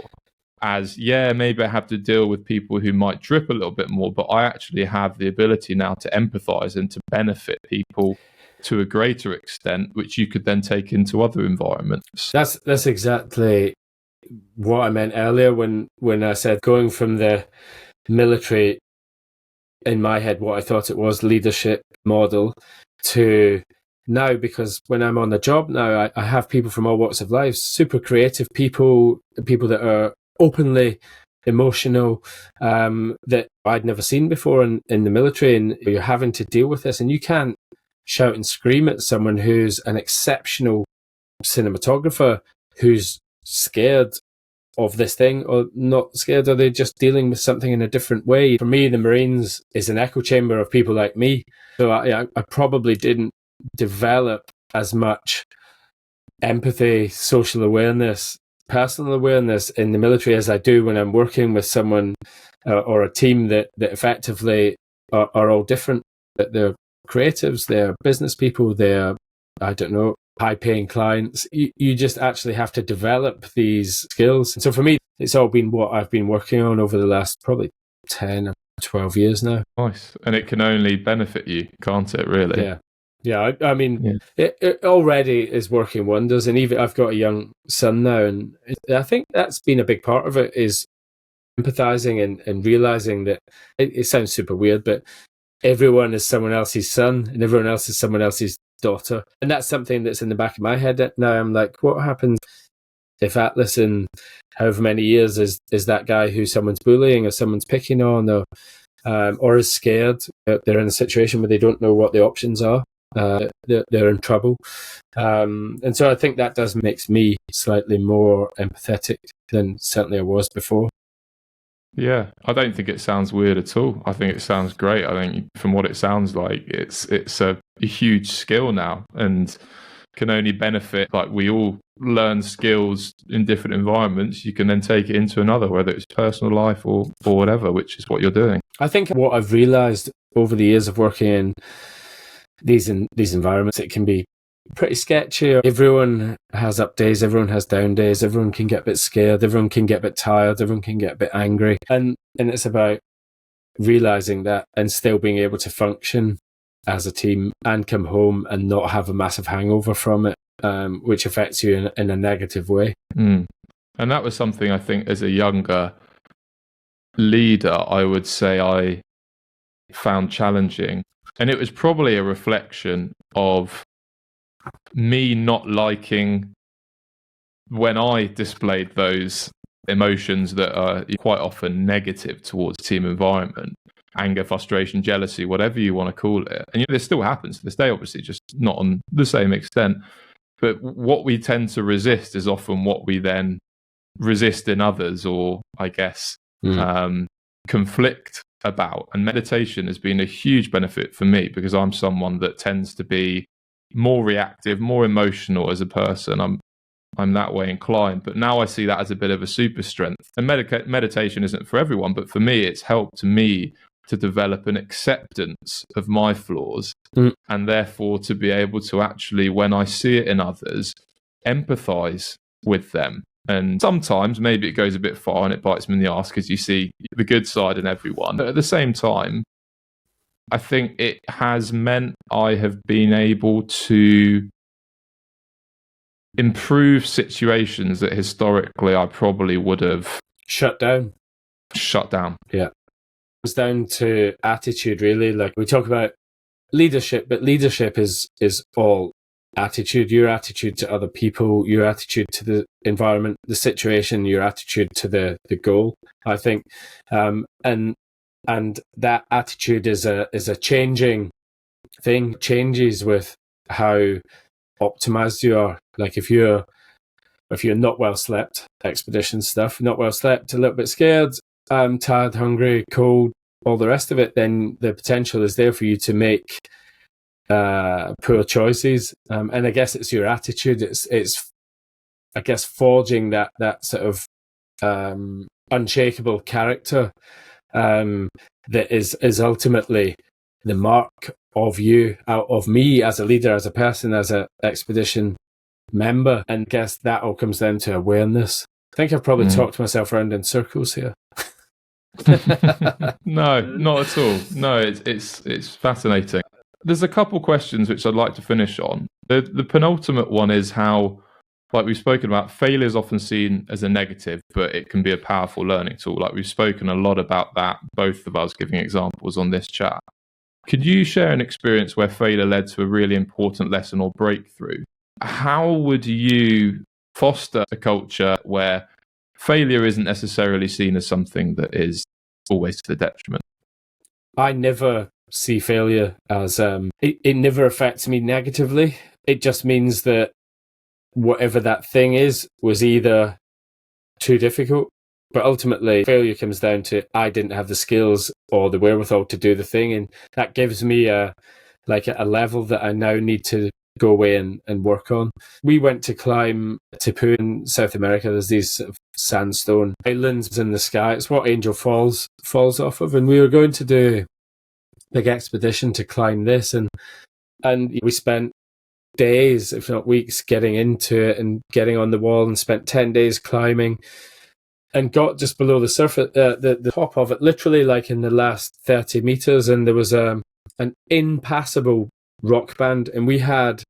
as maybe I have to deal with people who might drip a little bit more, but I actually have the ability now to empathize and to benefit people to a greater extent, which you could then take into other environments. That's exactly what I meant earlier when I said going from the military, in my head, what I thought it was, leadership model, to now, because when I'm on the job now, I have people from all walks of life, super creative people that are openly emotional, that I'd never seen before in the military, and you're having to deal with this, and you can't shout and scream at someone who's an exceptional cinematographer who's scared of this thing, or not scared, or they're just dealing with something in a different way. For me, the Marines is an echo chamber of people like me. So I probably didn't develop as much empathy, social awareness, personal awareness in the military as I do when I'm working with someone or a team that effectively are all different. That they're creatives, they're business people, they're, I don't know, high-paying clients. You just actually have to develop these skills. And so for me, it's all been what I've been working on over the last probably 10 or 12 years now. Nice. And it can only benefit you, can't it, really? Yeah. Yeah, I mean, it already is working wonders. And even I've got a young son now, and I think that's been a big part of it, is empathizing and realizing that it sounds super weird, but everyone is someone else's son and everyone else is someone else's daughter. And that's something that's in the back of my head now. I'm like, what happens if Atlas in however many years is that guy who someone's bullying or someone's picking on or is scared? They're in a situation where they don't know what the options are. They're in trouble. And so I think that does makes me slightly more empathetic than certainly I was before. Yeah, I don't think it sounds weird at all. I think it sounds great. I think from what it sounds like, it's a huge skill now and can only benefit. Like we all learn skills in different environments. You can then take it into another, whether it's personal life or whatever, which is what you're doing. I think what I've realized over the years of working in these environments, it can be pretty sketchy. Everyone has up days, everyone has down days, everyone can get a bit scared, everyone can get a bit tired, everyone can get a bit angry. And it's about realizing that and still being able to function as a team and come home and not have a massive hangover from it, which affects you in a negative way. And that was something I think as a younger leader, I would say I found challenging. And it was probably a reflection of me not liking when I displayed those emotions that are quite often negative towards team environment, anger, frustration, jealousy, whatever you want to call it. And this still happens to this day, obviously, just not on the same extent. But what we tend to resist is often what we then resist in others, or I guess conflict about. And meditation has been a huge benefit for me because I'm someone that tends to be more reactive, more emotional as a person. I'm that way inclined, but now I see that as a bit of a super strength. And meditation isn't for everyone, but for me, it's helped me to develop an acceptance of my flaws, and therefore to be able to actually, when I see it in others, empathize with them. And sometimes maybe it goes a bit far and it bites me in the arse because you see the good side in everyone. But at the same time, I think it has meant I have been able to improve situations that historically I probably would have shut down. Yeah. It's down to attitude, really. Like, we talk about leadership, but leadership is all attitude. Your attitude to other people, your attitude to the environment, the situation, your attitude to the goal, I think. And that attitude is a changing thing, changes with how optimized you are. Like, if you're not well slept, expedition stuff, not well slept, a little bit scared, tired, hungry, cold, all the rest of it, then the potential is there for you to make poor choices. And I guess it's your attitude. It's I guess forging that sort of unshakable character that is ultimately the mark of you, out of me as a leader, as a person, as an expedition member. And I guess that all comes down to awareness. I think I've probably talked myself around in circles here. No, not at all. No, it's fascinating. There's a couple questions which I'd like to finish on. The penultimate one is how, like we've spoken about, failure is often seen as a negative, but it can be a powerful learning tool. Like, we've spoken a lot about that, both of us giving examples on this chat. Could you share an experience where failure led to a really important lesson or breakthrough? How would you foster a culture where failure isn't necessarily seen as something that is always to the detriment? I never see failure as it never affects me negatively. It just means that whatever that thing is was either too difficult, but ultimately failure comes down to I didn't have the skills or the wherewithal to do the thing, and that gives me a level that I now need to go away and work on. We went to climb Tipu in South America. There's these sort of sandstone islands in the sky. It's what Angel falls off of, and we were going to do a big expedition to climb this, and we spent days, if not weeks, getting into it and getting on the wall, and spent 10 days climbing, and got just below the surface, the top of it, literally like in the last 30 meters, and there was an impassable rock band, and we had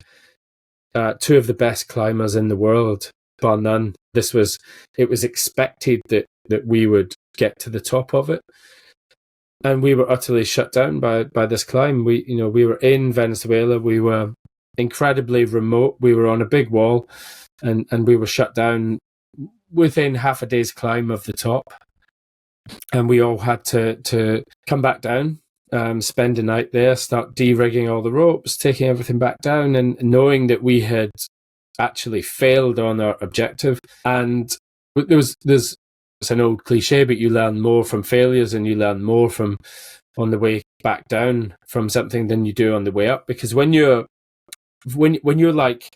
two of the best climbers in the world, bar none. It was expected that we would get to the top of it, and we were utterly shut down by this climb. We were in Venezuela. We were incredibly remote. We were on a big wall, and we were shut down within half a day's climb of the top, and we all had to come back down, spend a night there, start de-rigging all the ropes, taking everything back down, and knowing that we had actually failed on our objective. And there's an old cliche, but you learn more from failures and you learn more from on the way back down from something than you do on the way up, because when you're like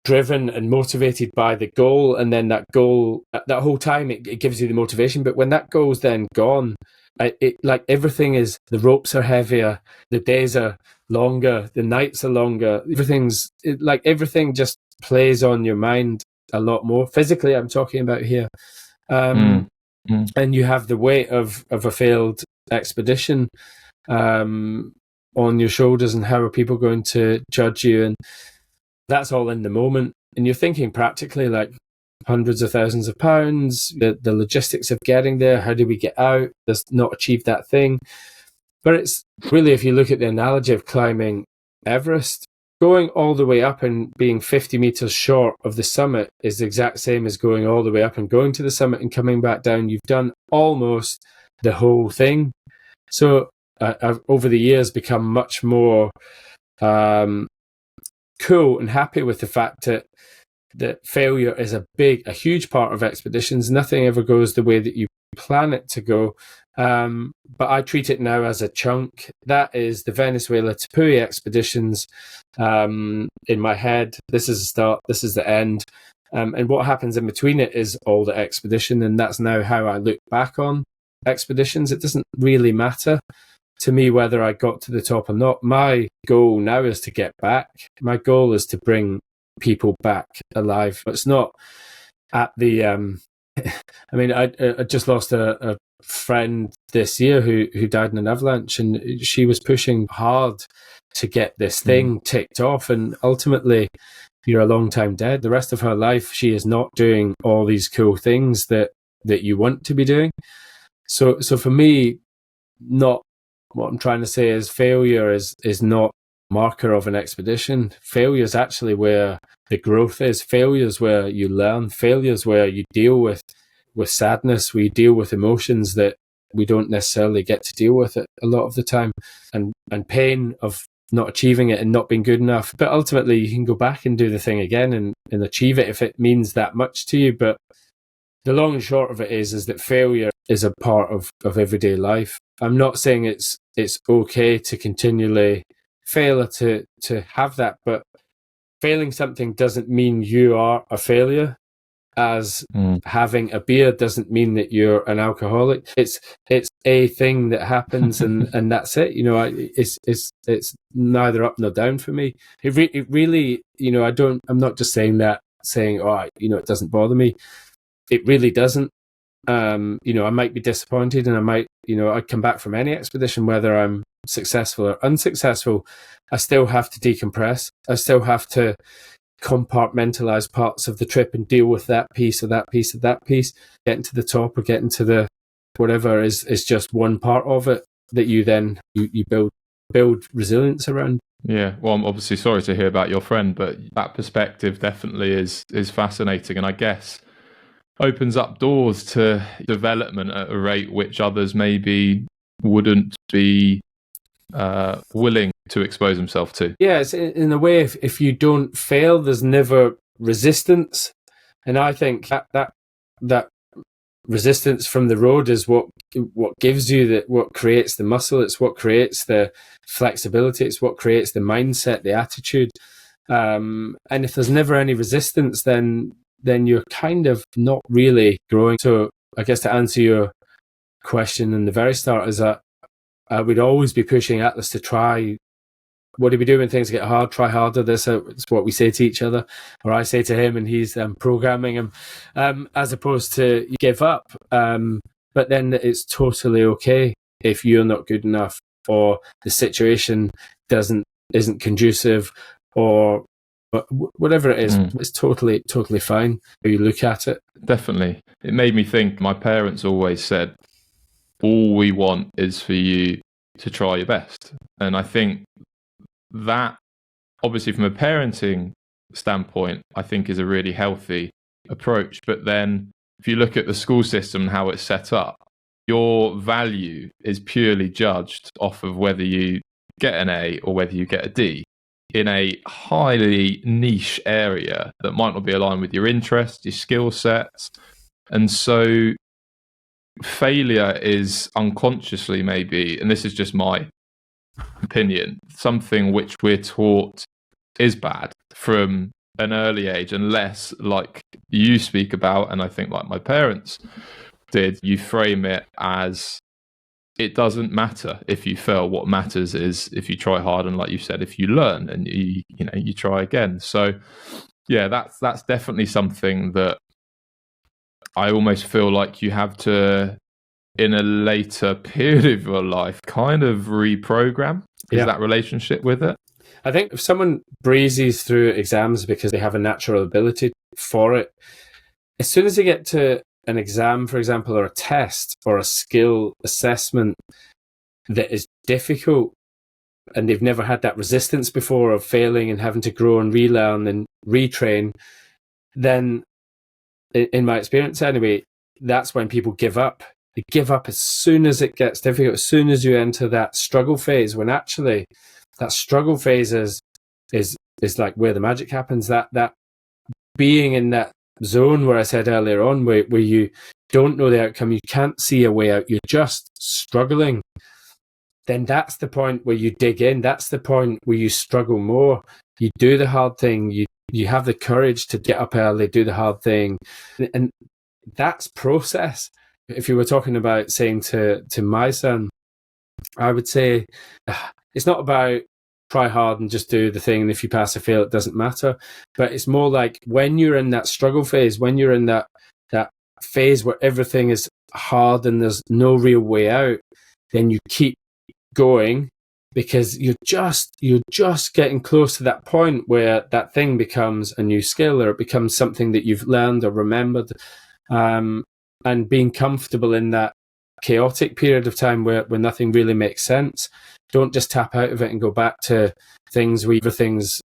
driven and motivated by the goal, and then that goal, that whole time it gives you the motivation, but when that goal's then gone, it like everything is, the ropes are heavier, the days are longer, the nights are longer, everything just plays on your mind a lot more physically, I'm talking about here. And you have the weight of a failed expedition on your shoulders, and how are people going to judge you? And that's all in the moment, and you're thinking practically, like hundreds of thousands of pounds, the logistics of getting there, how do we get out, there's not achieved that thing. But it's really, if you look at the analogy of climbing Everest, going all the way up and being 50 meters short of the summit is the exact same as going all the way up and going to the summit and coming back down. You've done almost the whole thing. So I've over the years become much more cool and happy with the fact that failure is a huge part of expeditions. Nothing ever goes the way that you plan it to go, But I treat it now as a chunk. That is the Venezuela Tepui expeditions. In my head, this is the start, this is the end. And what happens in between it is all the expedition. And that's now how I look back on expeditions. It doesn't really matter to me whether I got to the top or not. My goal now is to get back. My goal is to bring people back alive. It's not at the... I mean, I just lost a friend this year who died in an avalanche, and she was pushing hard to get this thing ticked off, and ultimately you're a long time dead. The rest of her life she is not doing all these cool things that you want to be doing. So for me, not what I'm trying to say is failure is not a marker of an expedition. Failure is actually where the growth is. Failure is where you learn. Failure is where you deal with sadness, we deal with emotions that we don't necessarily get to deal with it a lot of the time, and pain of not achieving it and not being good enough. But ultimately you can go back and do the thing again and achieve it if it means that much to you. But the long and short of it is that failure is a part of everyday life. I'm not saying it's okay to continually fail or to have that, but failing something doesn't mean you are a failure. As having a beer doesn't mean that you're an alcoholic. It's a thing that happens, and that's it. You know, it's neither up nor down for me. It really, you know, I'm not just saying that, oh, you know, it doesn't bother me. It really doesn't. You know, I might be disappointed, and I'd come back from any expedition, whether I'm successful or unsuccessful. I still have to decompress. I still have to compartmentalize parts of the trip and deal with that piece or that piece or that piece. Getting to the top or getting to the whatever is just one part of it that you then you build resilience around. Yeah, well, I'm obviously sorry to hear about your friend, but that perspective definitely is fascinating, and I guess opens up doors to development at a rate which others maybe wouldn't be willing to expose himself to. Yeah, it's in a way, if you don't fail, there's never resistance, and I think that resistance from the road is what gives you what creates the muscle. It's what creates the flexibility. It's what creates the mindset, the attitude. And if there's never any resistance, then you're kind of not really growing. So I guess to answer your question in the very start is that I would always be pushing Atlas to try. What do we do when things get hard? Try harder. It's what we say to each other, or I say to him, and he's programming him, as opposed to you give up. But then it's totally okay if you're not good enough, or the situation isn't conducive, or whatever it is. It's totally fine how you look at it. Definitely. It made me think. My parents always said, all we want is for you to try your best. And I think that, obviously from a parenting standpoint, I think is a really healthy approach. But then if you look at the school system and how it's set up, your value is purely judged off of whether you get an A or whether you get a D in a highly niche area that might not be aligned with your interests, your skill sets. And so failure is unconsciously, maybe, and this is just my opinion, something which we're taught is bad from an early age, unless, like you speak about, and I think like my parents did, you frame it as it doesn't matter if you fail. What matters is if you try hard, and like you said, if you learn and you try again. So yeah, that's definitely something that I almost feel like you have to, in a later period of your life, kind of reprogram that relationship with it. I think if someone breezes through exams because they have a natural ability for it, as soon as they get to an exam, for example, or a test or a skill assessment that is difficult, and they've never had that resistance before of failing and having to grow and relearn and retrain, then in my experience anyway, that's when people give up. They give up as soon as it gets difficult, as soon as you enter that struggle phase, when actually that struggle phase is like where the magic happens. That being in that zone where I said earlier on, where you don't know the outcome, you can't see a way out, you're just struggling, then that's the point where you dig in. That's the point where you struggle more. You do the hard thing. You have the courage to get up early, do the hard thing. And that's process. If you were talking about saying to my son, I would say it's not about try hard and just do the thing, and if you pass or fail, it doesn't matter. But it's more like when you're in that struggle phase, when you're in that phase where everything is hard and there's no real way out, then you keep going, because you're just getting close to that point where that thing becomes a new skill, or it becomes something that you've learned or remembered, and being comfortable in that chaotic period of time where nothing really makes sense. Don't just tap out of it and go back to things where everything's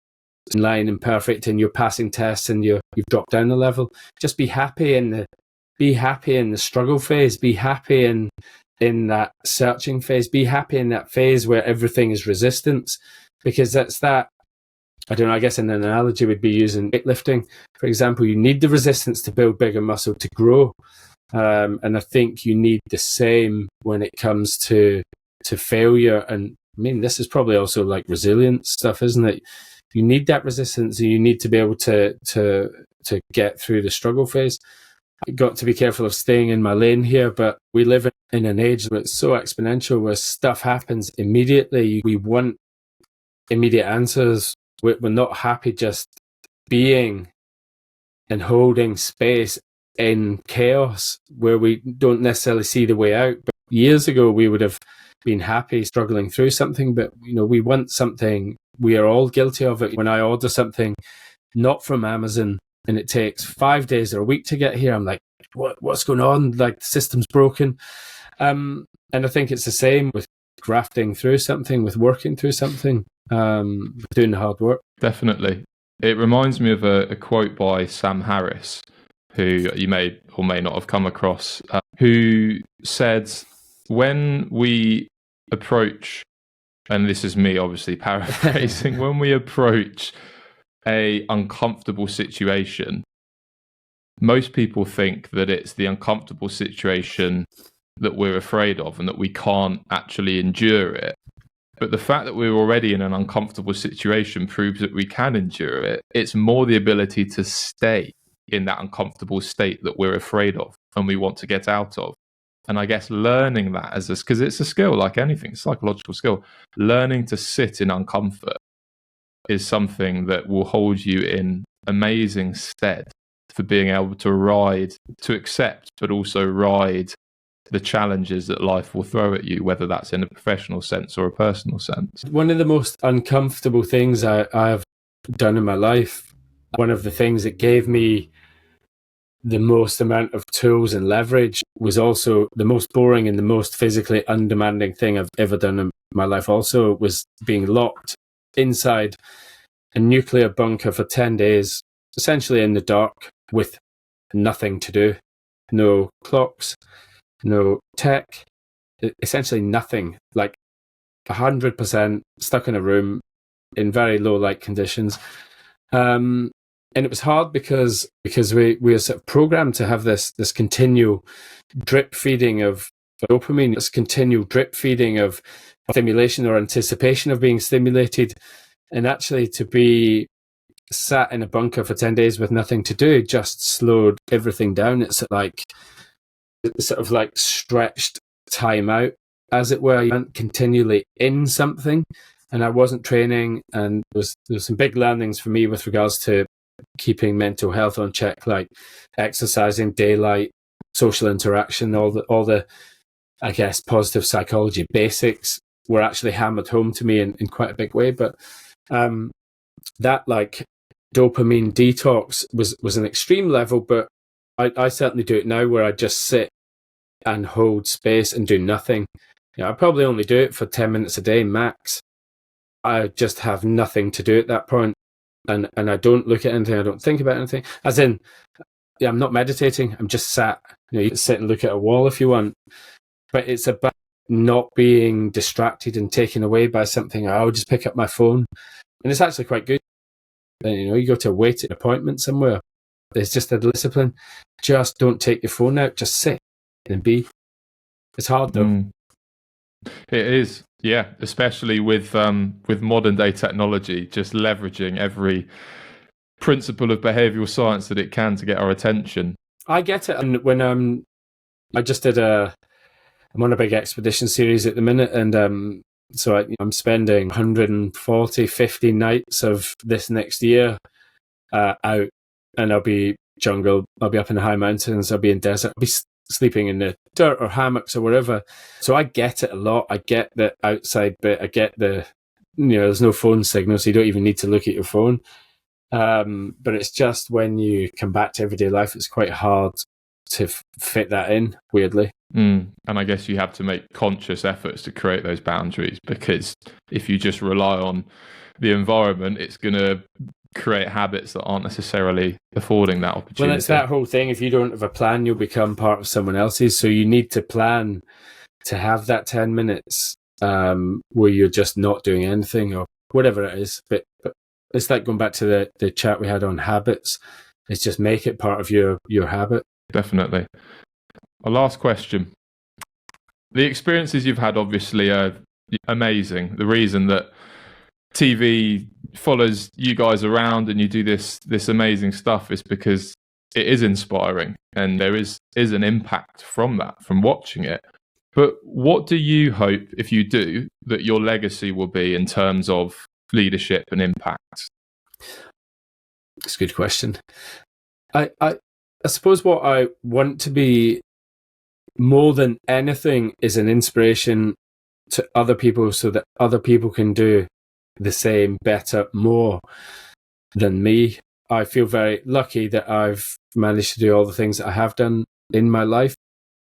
in line and perfect and you're passing tests and you've dropped down a level. Just be happy in the struggle phase. Be happy in that searching phase. Be happy in that phase where everything is resistance, because that's that. I don't know, I guess an analogy would be using weightlifting. For example, you need the resistance to build bigger muscle to grow. And I think you need the same when it comes to failure. And I mean, this is probably also like resilience stuff, isn't it? You need that resistance, and you need to be able to get through the struggle phase. I've got to be careful of staying in my lane here, but we live in an age where it's so exponential, where stuff happens immediately. We want immediate answers. We're not happy just being and holding space in chaos where we don't necessarily see the way out. But years ago, we would have been happy struggling through something, but we want something. We are all guilty of it. When I order something not from Amazon and it takes 5 days or a week to get here, I'm like, what's going on? Like, the system's broken. And I think it's the same with grafting through something, with working through something, doing the hard work. Definitely. It reminds me of a quote by Sam Harris, who you may or may not have come across, who said, when we approach, and this is me obviously paraphrasing, when we approach a uncomfortable situation, most people think that it's the uncomfortable situation that we're afraid of and that we can't actually endure it. But the fact that we're already in an uncomfortable situation proves that we can endure it. It's more the ability to stay in that uncomfortable state that we're afraid of and we want to get out of. And I guess learning that because it's a skill like anything, it's a psychological skill. Learning to sit in uncomfort is something that will hold you in amazing stead for being able to accept, but also ride the challenges that life will throw at you, whether that's in a professional sense or a personal sense. One of the most uncomfortable things I've done in my life, one of the things that gave me the most amount of tools and leverage, was also the most boring and the most physically undemanding thing I've ever done in my life. Also, was being locked inside a nuclear bunker for 10 days, essentially in the dark, with nothing to do. No clocks, no tech, essentially nothing, like 100% stuck in a room in very low light conditions. And it was hard because we are sort of programmed to have this continual drip feeding of dopamine, this continual drip feeding of stimulation or anticipation of being stimulated. And actually to be sat in a bunker for 10 days with nothing to do just slowed everything down. It's sort of like stretched time out, as it were. You weren't continually in something, and I wasn't training, and there was some big learnings for me with regards to keeping mental health on check, like exercising, daylight, social interaction, all the I guess positive psychology basics were actually hammered home to me in quite a big way. But that like dopamine detox was an extreme level, but I certainly do it now, where I just sit and hold space and do nothing. I probably only do it for 10 minutes a day max. I just have nothing to do at that point. And I don't look at anything, I don't think about anything. As in, I'm not meditating, I'm just sat. You can sit and look at a wall if you want. But it's about not being distracted and taken away by something. I'll just pick up my phone. And it's actually quite good. And, you go to a waiting appointment somewhere, It's just a discipline. Just don't take your phone out. Just sit and be. It's hard though. It is, yeah, especially with modern day technology, just leveraging every principle of behavioural science that it can to get our attention. I get it, and when I'm on a big expedition series at the minute, and so I'm spending 140, 50 nights of this next year out, and I'll be jungle, I'll be up in the high mountains, I'll be in desert, I'll be sleeping in the dirt or hammocks or wherever. So I get it a lot. I get the outside bit. I get the, there's no phone signal, so you don't even need to look at your phone. But it's just when you come back to everyday life, it's quite hard to fit that in, weirdly. And I guess you have to make conscious efforts to create those boundaries, because if you just rely on the environment, it's going to create habits that aren't necessarily affording that opportunity. Well, it's that whole thing. If you don't have a plan, you'll become part of someone else's. So you need to plan to have that 10 minutes where you're just not doing anything or whatever it is. But it's like going back to the chat we had on habits. It's just make it part of your habit. Definitely. A last question. The experiences you've had obviously are amazing. The reason that TV follows you guys around and you do this amazing stuff is because it is inspiring, and there is an impact from that, from watching it. But what do you hope, if you do, that your legacy will be in terms of leadership and impact? It's a good question. I suppose what I want to be more than anything is an inspiration to other people, so that other people can do the same, better, more than me. I feel very lucky that I've managed to do all the things that I have done in my life.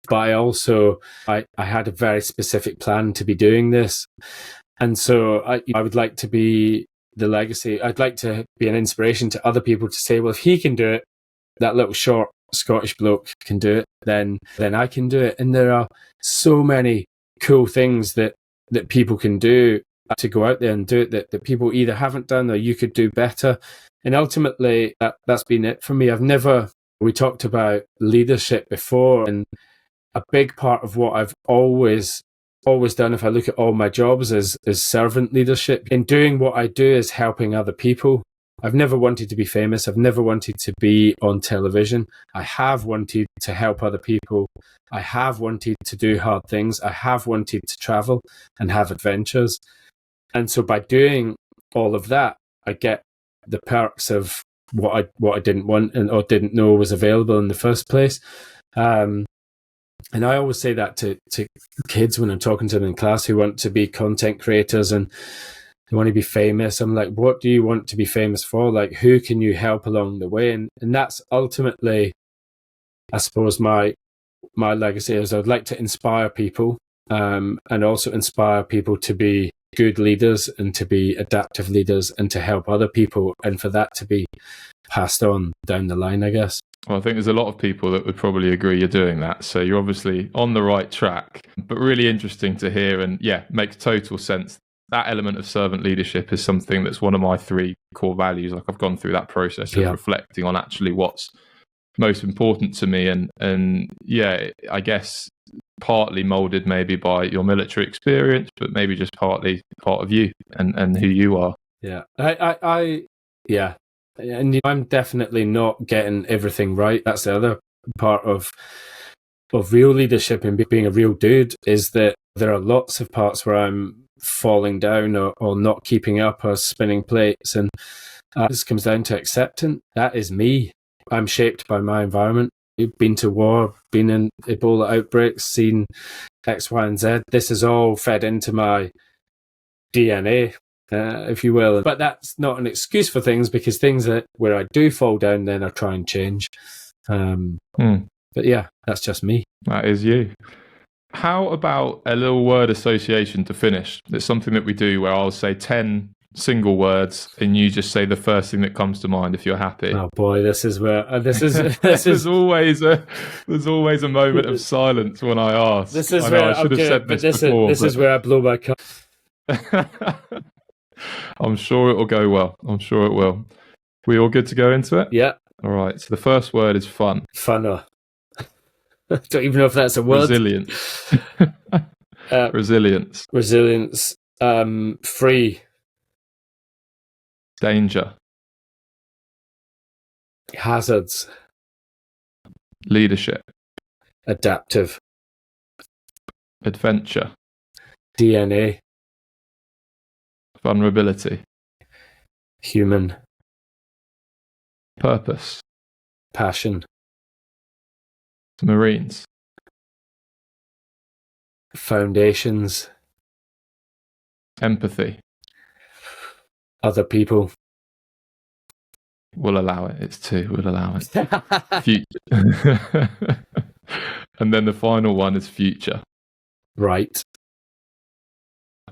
But I also, I had a very specific plan to be doing this. And so I would like to be the legacy. I'd like to be an inspiration to other people to say, well, if he can do it, that little short Scottish bloke can do it, then I can do it. And there are so many cool things that people can do to go out there and do it that people either haven't done or you could do better. And ultimately, that's been it for me. We talked about leadership before, and a big part of what I've always done, if I look at all my jobs, is servant leadership. In doing what I do is helping other people. I've never wanted to be famous. I've never wanted to be on television. I have wanted to help other people. I have wanted to do hard things. I have wanted to travel and have adventures. And so by doing all of that, I get the perks of what I didn't want or didn't know was available in the first place. And I always say that to kids when I'm talking to them in class who want to be content creators and they want to be famous. I'm like, what do you want to be famous for? Like, who can you help along the way? And that's ultimately, I suppose, my legacy is I'd like to inspire people and also inspire people to be good leaders and to be adaptive leaders and to help other people, and for that to be passed on down the line, I guess. Well, I think there's a lot of people that would probably agree you're doing that. So you're obviously on the right track, but really interesting to hear, and makes total sense. That element of servant leadership is something that's one of my 3 core values. Like, I've gone through that process of reflecting on actually what's most important to me. And I guess partly molded maybe by your military experience, but maybe just partly part of you and who you are. Yeah. And I'm definitely not getting everything right. That's the other part of real leadership and being a real dude, is that there are lots of parts where I'm falling down or not keeping up or spinning plates. And this comes down to acceptance. That is me. I'm shaped by my environment. You've been to war, been in Ebola outbreaks, seen X, Y, and Z. This is all fed into my DNA, if you will. But that's not an excuse for things, because things where I do fall down, then I try and change. But yeah, that's just me. That is you. How about a little word association to finish? It's something that we do where I'll say 10 single words and you just say the first thing that comes to mind if you're happy. Oh boy, this is there's always a moment of silence when I ask. This is where I should have said this before. This is where I blow my cup. I'm sure it will go well. I'm sure it will. We all good to go into it? Yeah. All right. So the first word is fun. Funner. I don't even know if that's a word. Resilience. Resilience. Resilience. Free. Danger. Hazards. Leadership. Adaptive. Adventure. DNA. Vulnerability. Human. Purpose. Passion. Marines. Foundations. Empathy. Other people. We'll allow it. It's 2. We'll allow it. Future. And then the final one is future. Right.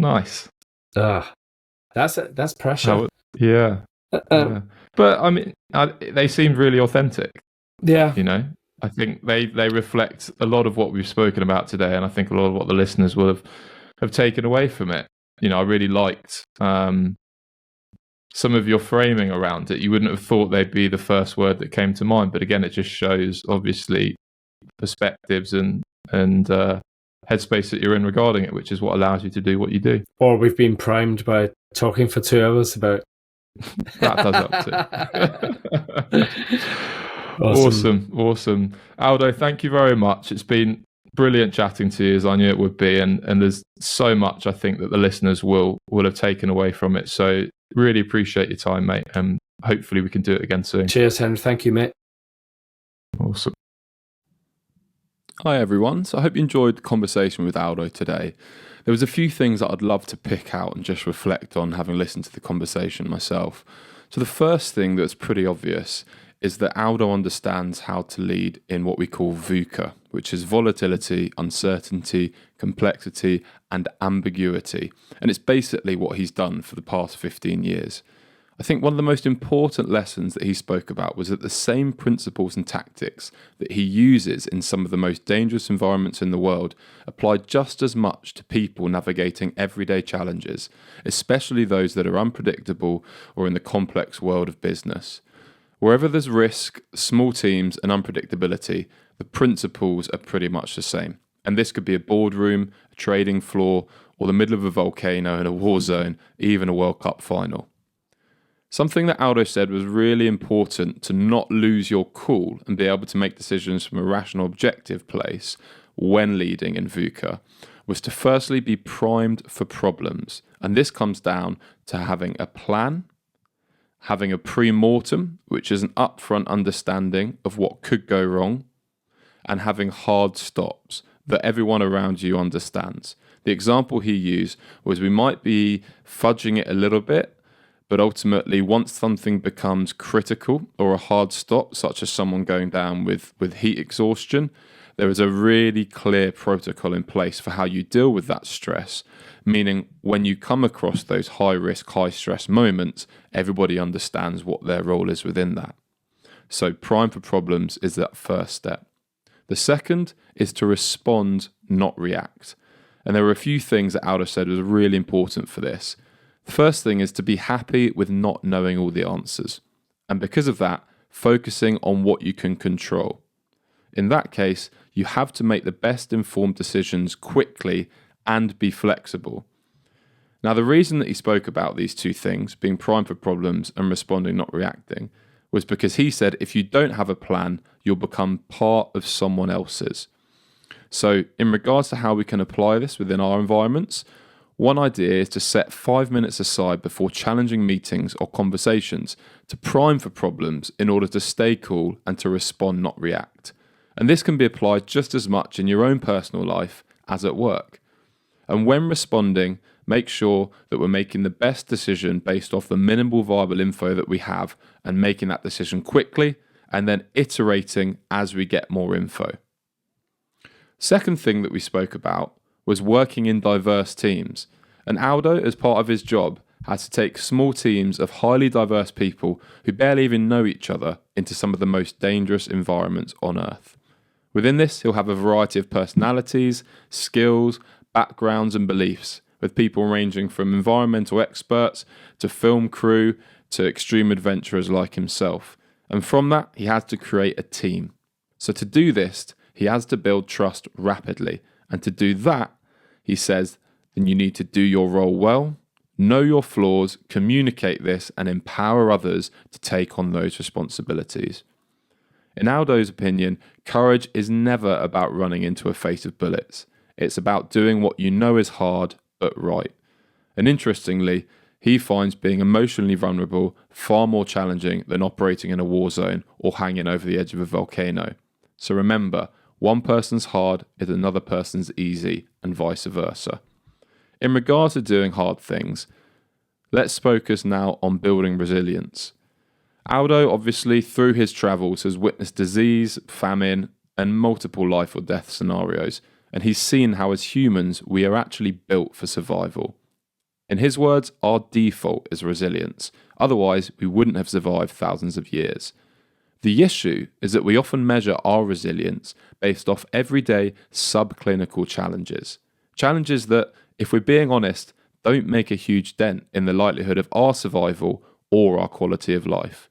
Nice. That's pressure. Yeah. But I mean, they seemed really authentic. Yeah. You know, I think they reflect a lot of what we've spoken about today, and I think a lot of what the listeners will have taken away from it. You know, I really liked some of your framing around it. You wouldn't have thought they'd be the first word that came to mind, but again, it just shows obviously perspectives and headspace that you're in regarding it, which is what allows you to do what you do. Or we've been primed by talking for 2 hours about. That does help too. Awesome. Aldo, thank you very much. It's been brilliant chatting to you, as I knew it would be, and there's so much I think that the listeners will have taken away from it. So really appreciate your time, mate, and hopefully we can do it again soon. Cheers, Henry. Thank you, mate. Awesome. Hi everyone, so I hope you enjoyed the conversation with Aldo today. There was a few things that I'd love to pick out and just reflect on, having listened to the conversation myself. So the first thing that's pretty obvious is that Aldo understands how to lead in what we call VUCA, which is volatility, uncertainty, complexity, and ambiguity. And it's basically what he's done for the past 15 years. I think one of the most important lessons that he spoke about was that the same principles and tactics that he uses in some of the most dangerous environments in the world apply just as much to people navigating everyday challenges, especially those that are unpredictable or in the complex world of business. Wherever there's risk, small teams, and unpredictability, the principles are pretty much the same. And this could be a boardroom, a trading floor, or the middle of a volcano in a war zone, even a World Cup final. Something that Aldo said was really important to not lose your cool and be able to make decisions from a rational, objective place when leading in VUCA was to firstly be primed for problems. And this comes down to having a plan, having a pre-mortem, which is an upfront understanding of what could go wrong, and having hard stops that everyone around you understands. The example he used was we might be fudging it a little bit, but ultimately, once something becomes critical or a hard stop, such as someone going down with heat exhaustion, there is a really clear protocol in place for how you deal with that stress, meaning when you come across those high-risk, high-stress moments, everybody understands what their role is within that. So prime for problems is that first step. The second is to respond, not react. And there were a few things that Aldo said was really important for this. The first thing is to be happy with not knowing all the answers. And because of that, focusing on what you can control. In that case, you have to make the best informed decisions quickly and be flexible. Now, the reason that he spoke about these two things, being primed for problems and responding, not reacting, was because he said if you don't have a plan, you'll become part of someone else's. So in regards to how we can apply this within our environments, one idea is to set 5 minutes aside before challenging meetings or conversations to prime for problems in order to stay cool and to respond, not react. And this can be applied just as much in your own personal life as at work. And when responding, make sure that we're making the best decision based off the minimal viable info that we have and making that decision quickly and then iterating as we get more info. Second thing that we spoke about was working in diverse teams. And Aldo, as part of his job, had to take small teams of highly diverse people who barely even know each other into some of the most dangerous environments on Earth. Within this, he'll have a variety of personalities, skills, backgrounds and beliefs, with people ranging from environmental experts to film crew to extreme adventurers like himself. And from that, he has to create a team. So to do this, he has to build trust rapidly. And to do that, he says, then you need to do your role well, know your flaws, communicate this, and empower others to take on those responsibilities. In Aldo's opinion, courage is never about running into a face of bullets. It's about doing what you know is hard, but right. And interestingly, he finds being emotionally vulnerable far more challenging than operating in a war zone or hanging over the edge of a volcano. So remember, one person's hard is another person's easy, and vice versa. In regards to doing hard things, let's focus now on building resilience. Aldo, obviously, through his travels, has witnessed disease, famine, and multiple life or death scenarios, and he's seen how as humans we are actually built for survival. In his words, our default is resilience. Otherwise, we wouldn't have survived thousands of years. The issue is that we often measure our resilience based off everyday subclinical challenges. Challenges that, if we're being honest, don't make a huge dent in the likelihood of our survival or our quality of life.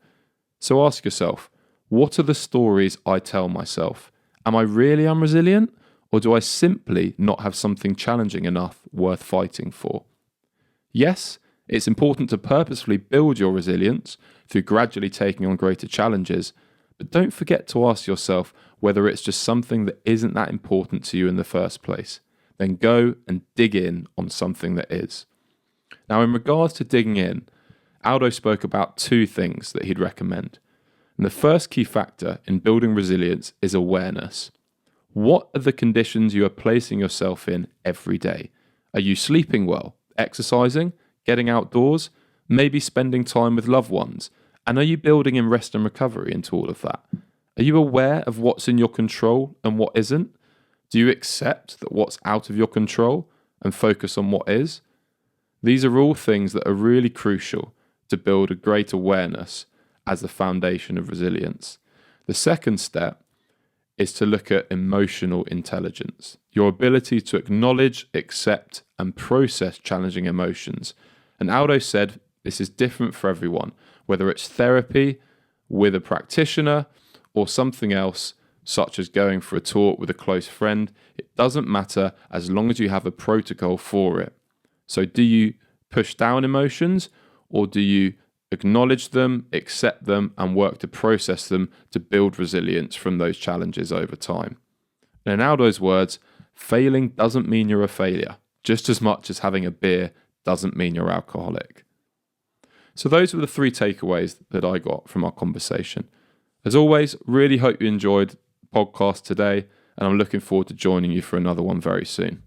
So ask yourself, what are the stories I tell myself? Am I really unresilient, or do I simply not have something challenging enough worth fighting for? Yes, it's important to purposefully build your resilience through gradually taking on greater challenges, but don't forget to ask yourself whether it's just something that isn't that important to you in the first place. Then go and dig in on something that is. Now, in regards to digging in, Aldo spoke about two things that he'd recommend. And the first key factor in building resilience is awareness. What are the conditions you are placing yourself in every day? Are you sleeping well, exercising, getting outdoors, maybe spending time with loved ones? And are you building in rest and recovery into all of that? Are you aware of what's in your control and what isn't? Do you accept that what's out of your control and focus on what is? These are all things that are really crucial to build a great awareness as the foundation of resilience. The second step is to look at emotional intelligence, your ability to acknowledge, accept, and process challenging emotions. And Aldo said this is different for everyone, whether it's therapy, with a practitioner, or something else, such as going for a talk with a close friend. It doesn't matter as long as you have a protocol for it. So do you push down emotions, or do you acknowledge them, accept them, and work to process them to build resilience from those challenges over time? And in Aldo's words, failing doesn't mean you're a failure, just as much as having a beer doesn't mean you're alcoholic. So those were the three takeaways that I got from our conversation. As always, really hope you enjoyed the podcast today, and I'm looking forward to joining you for another one very soon.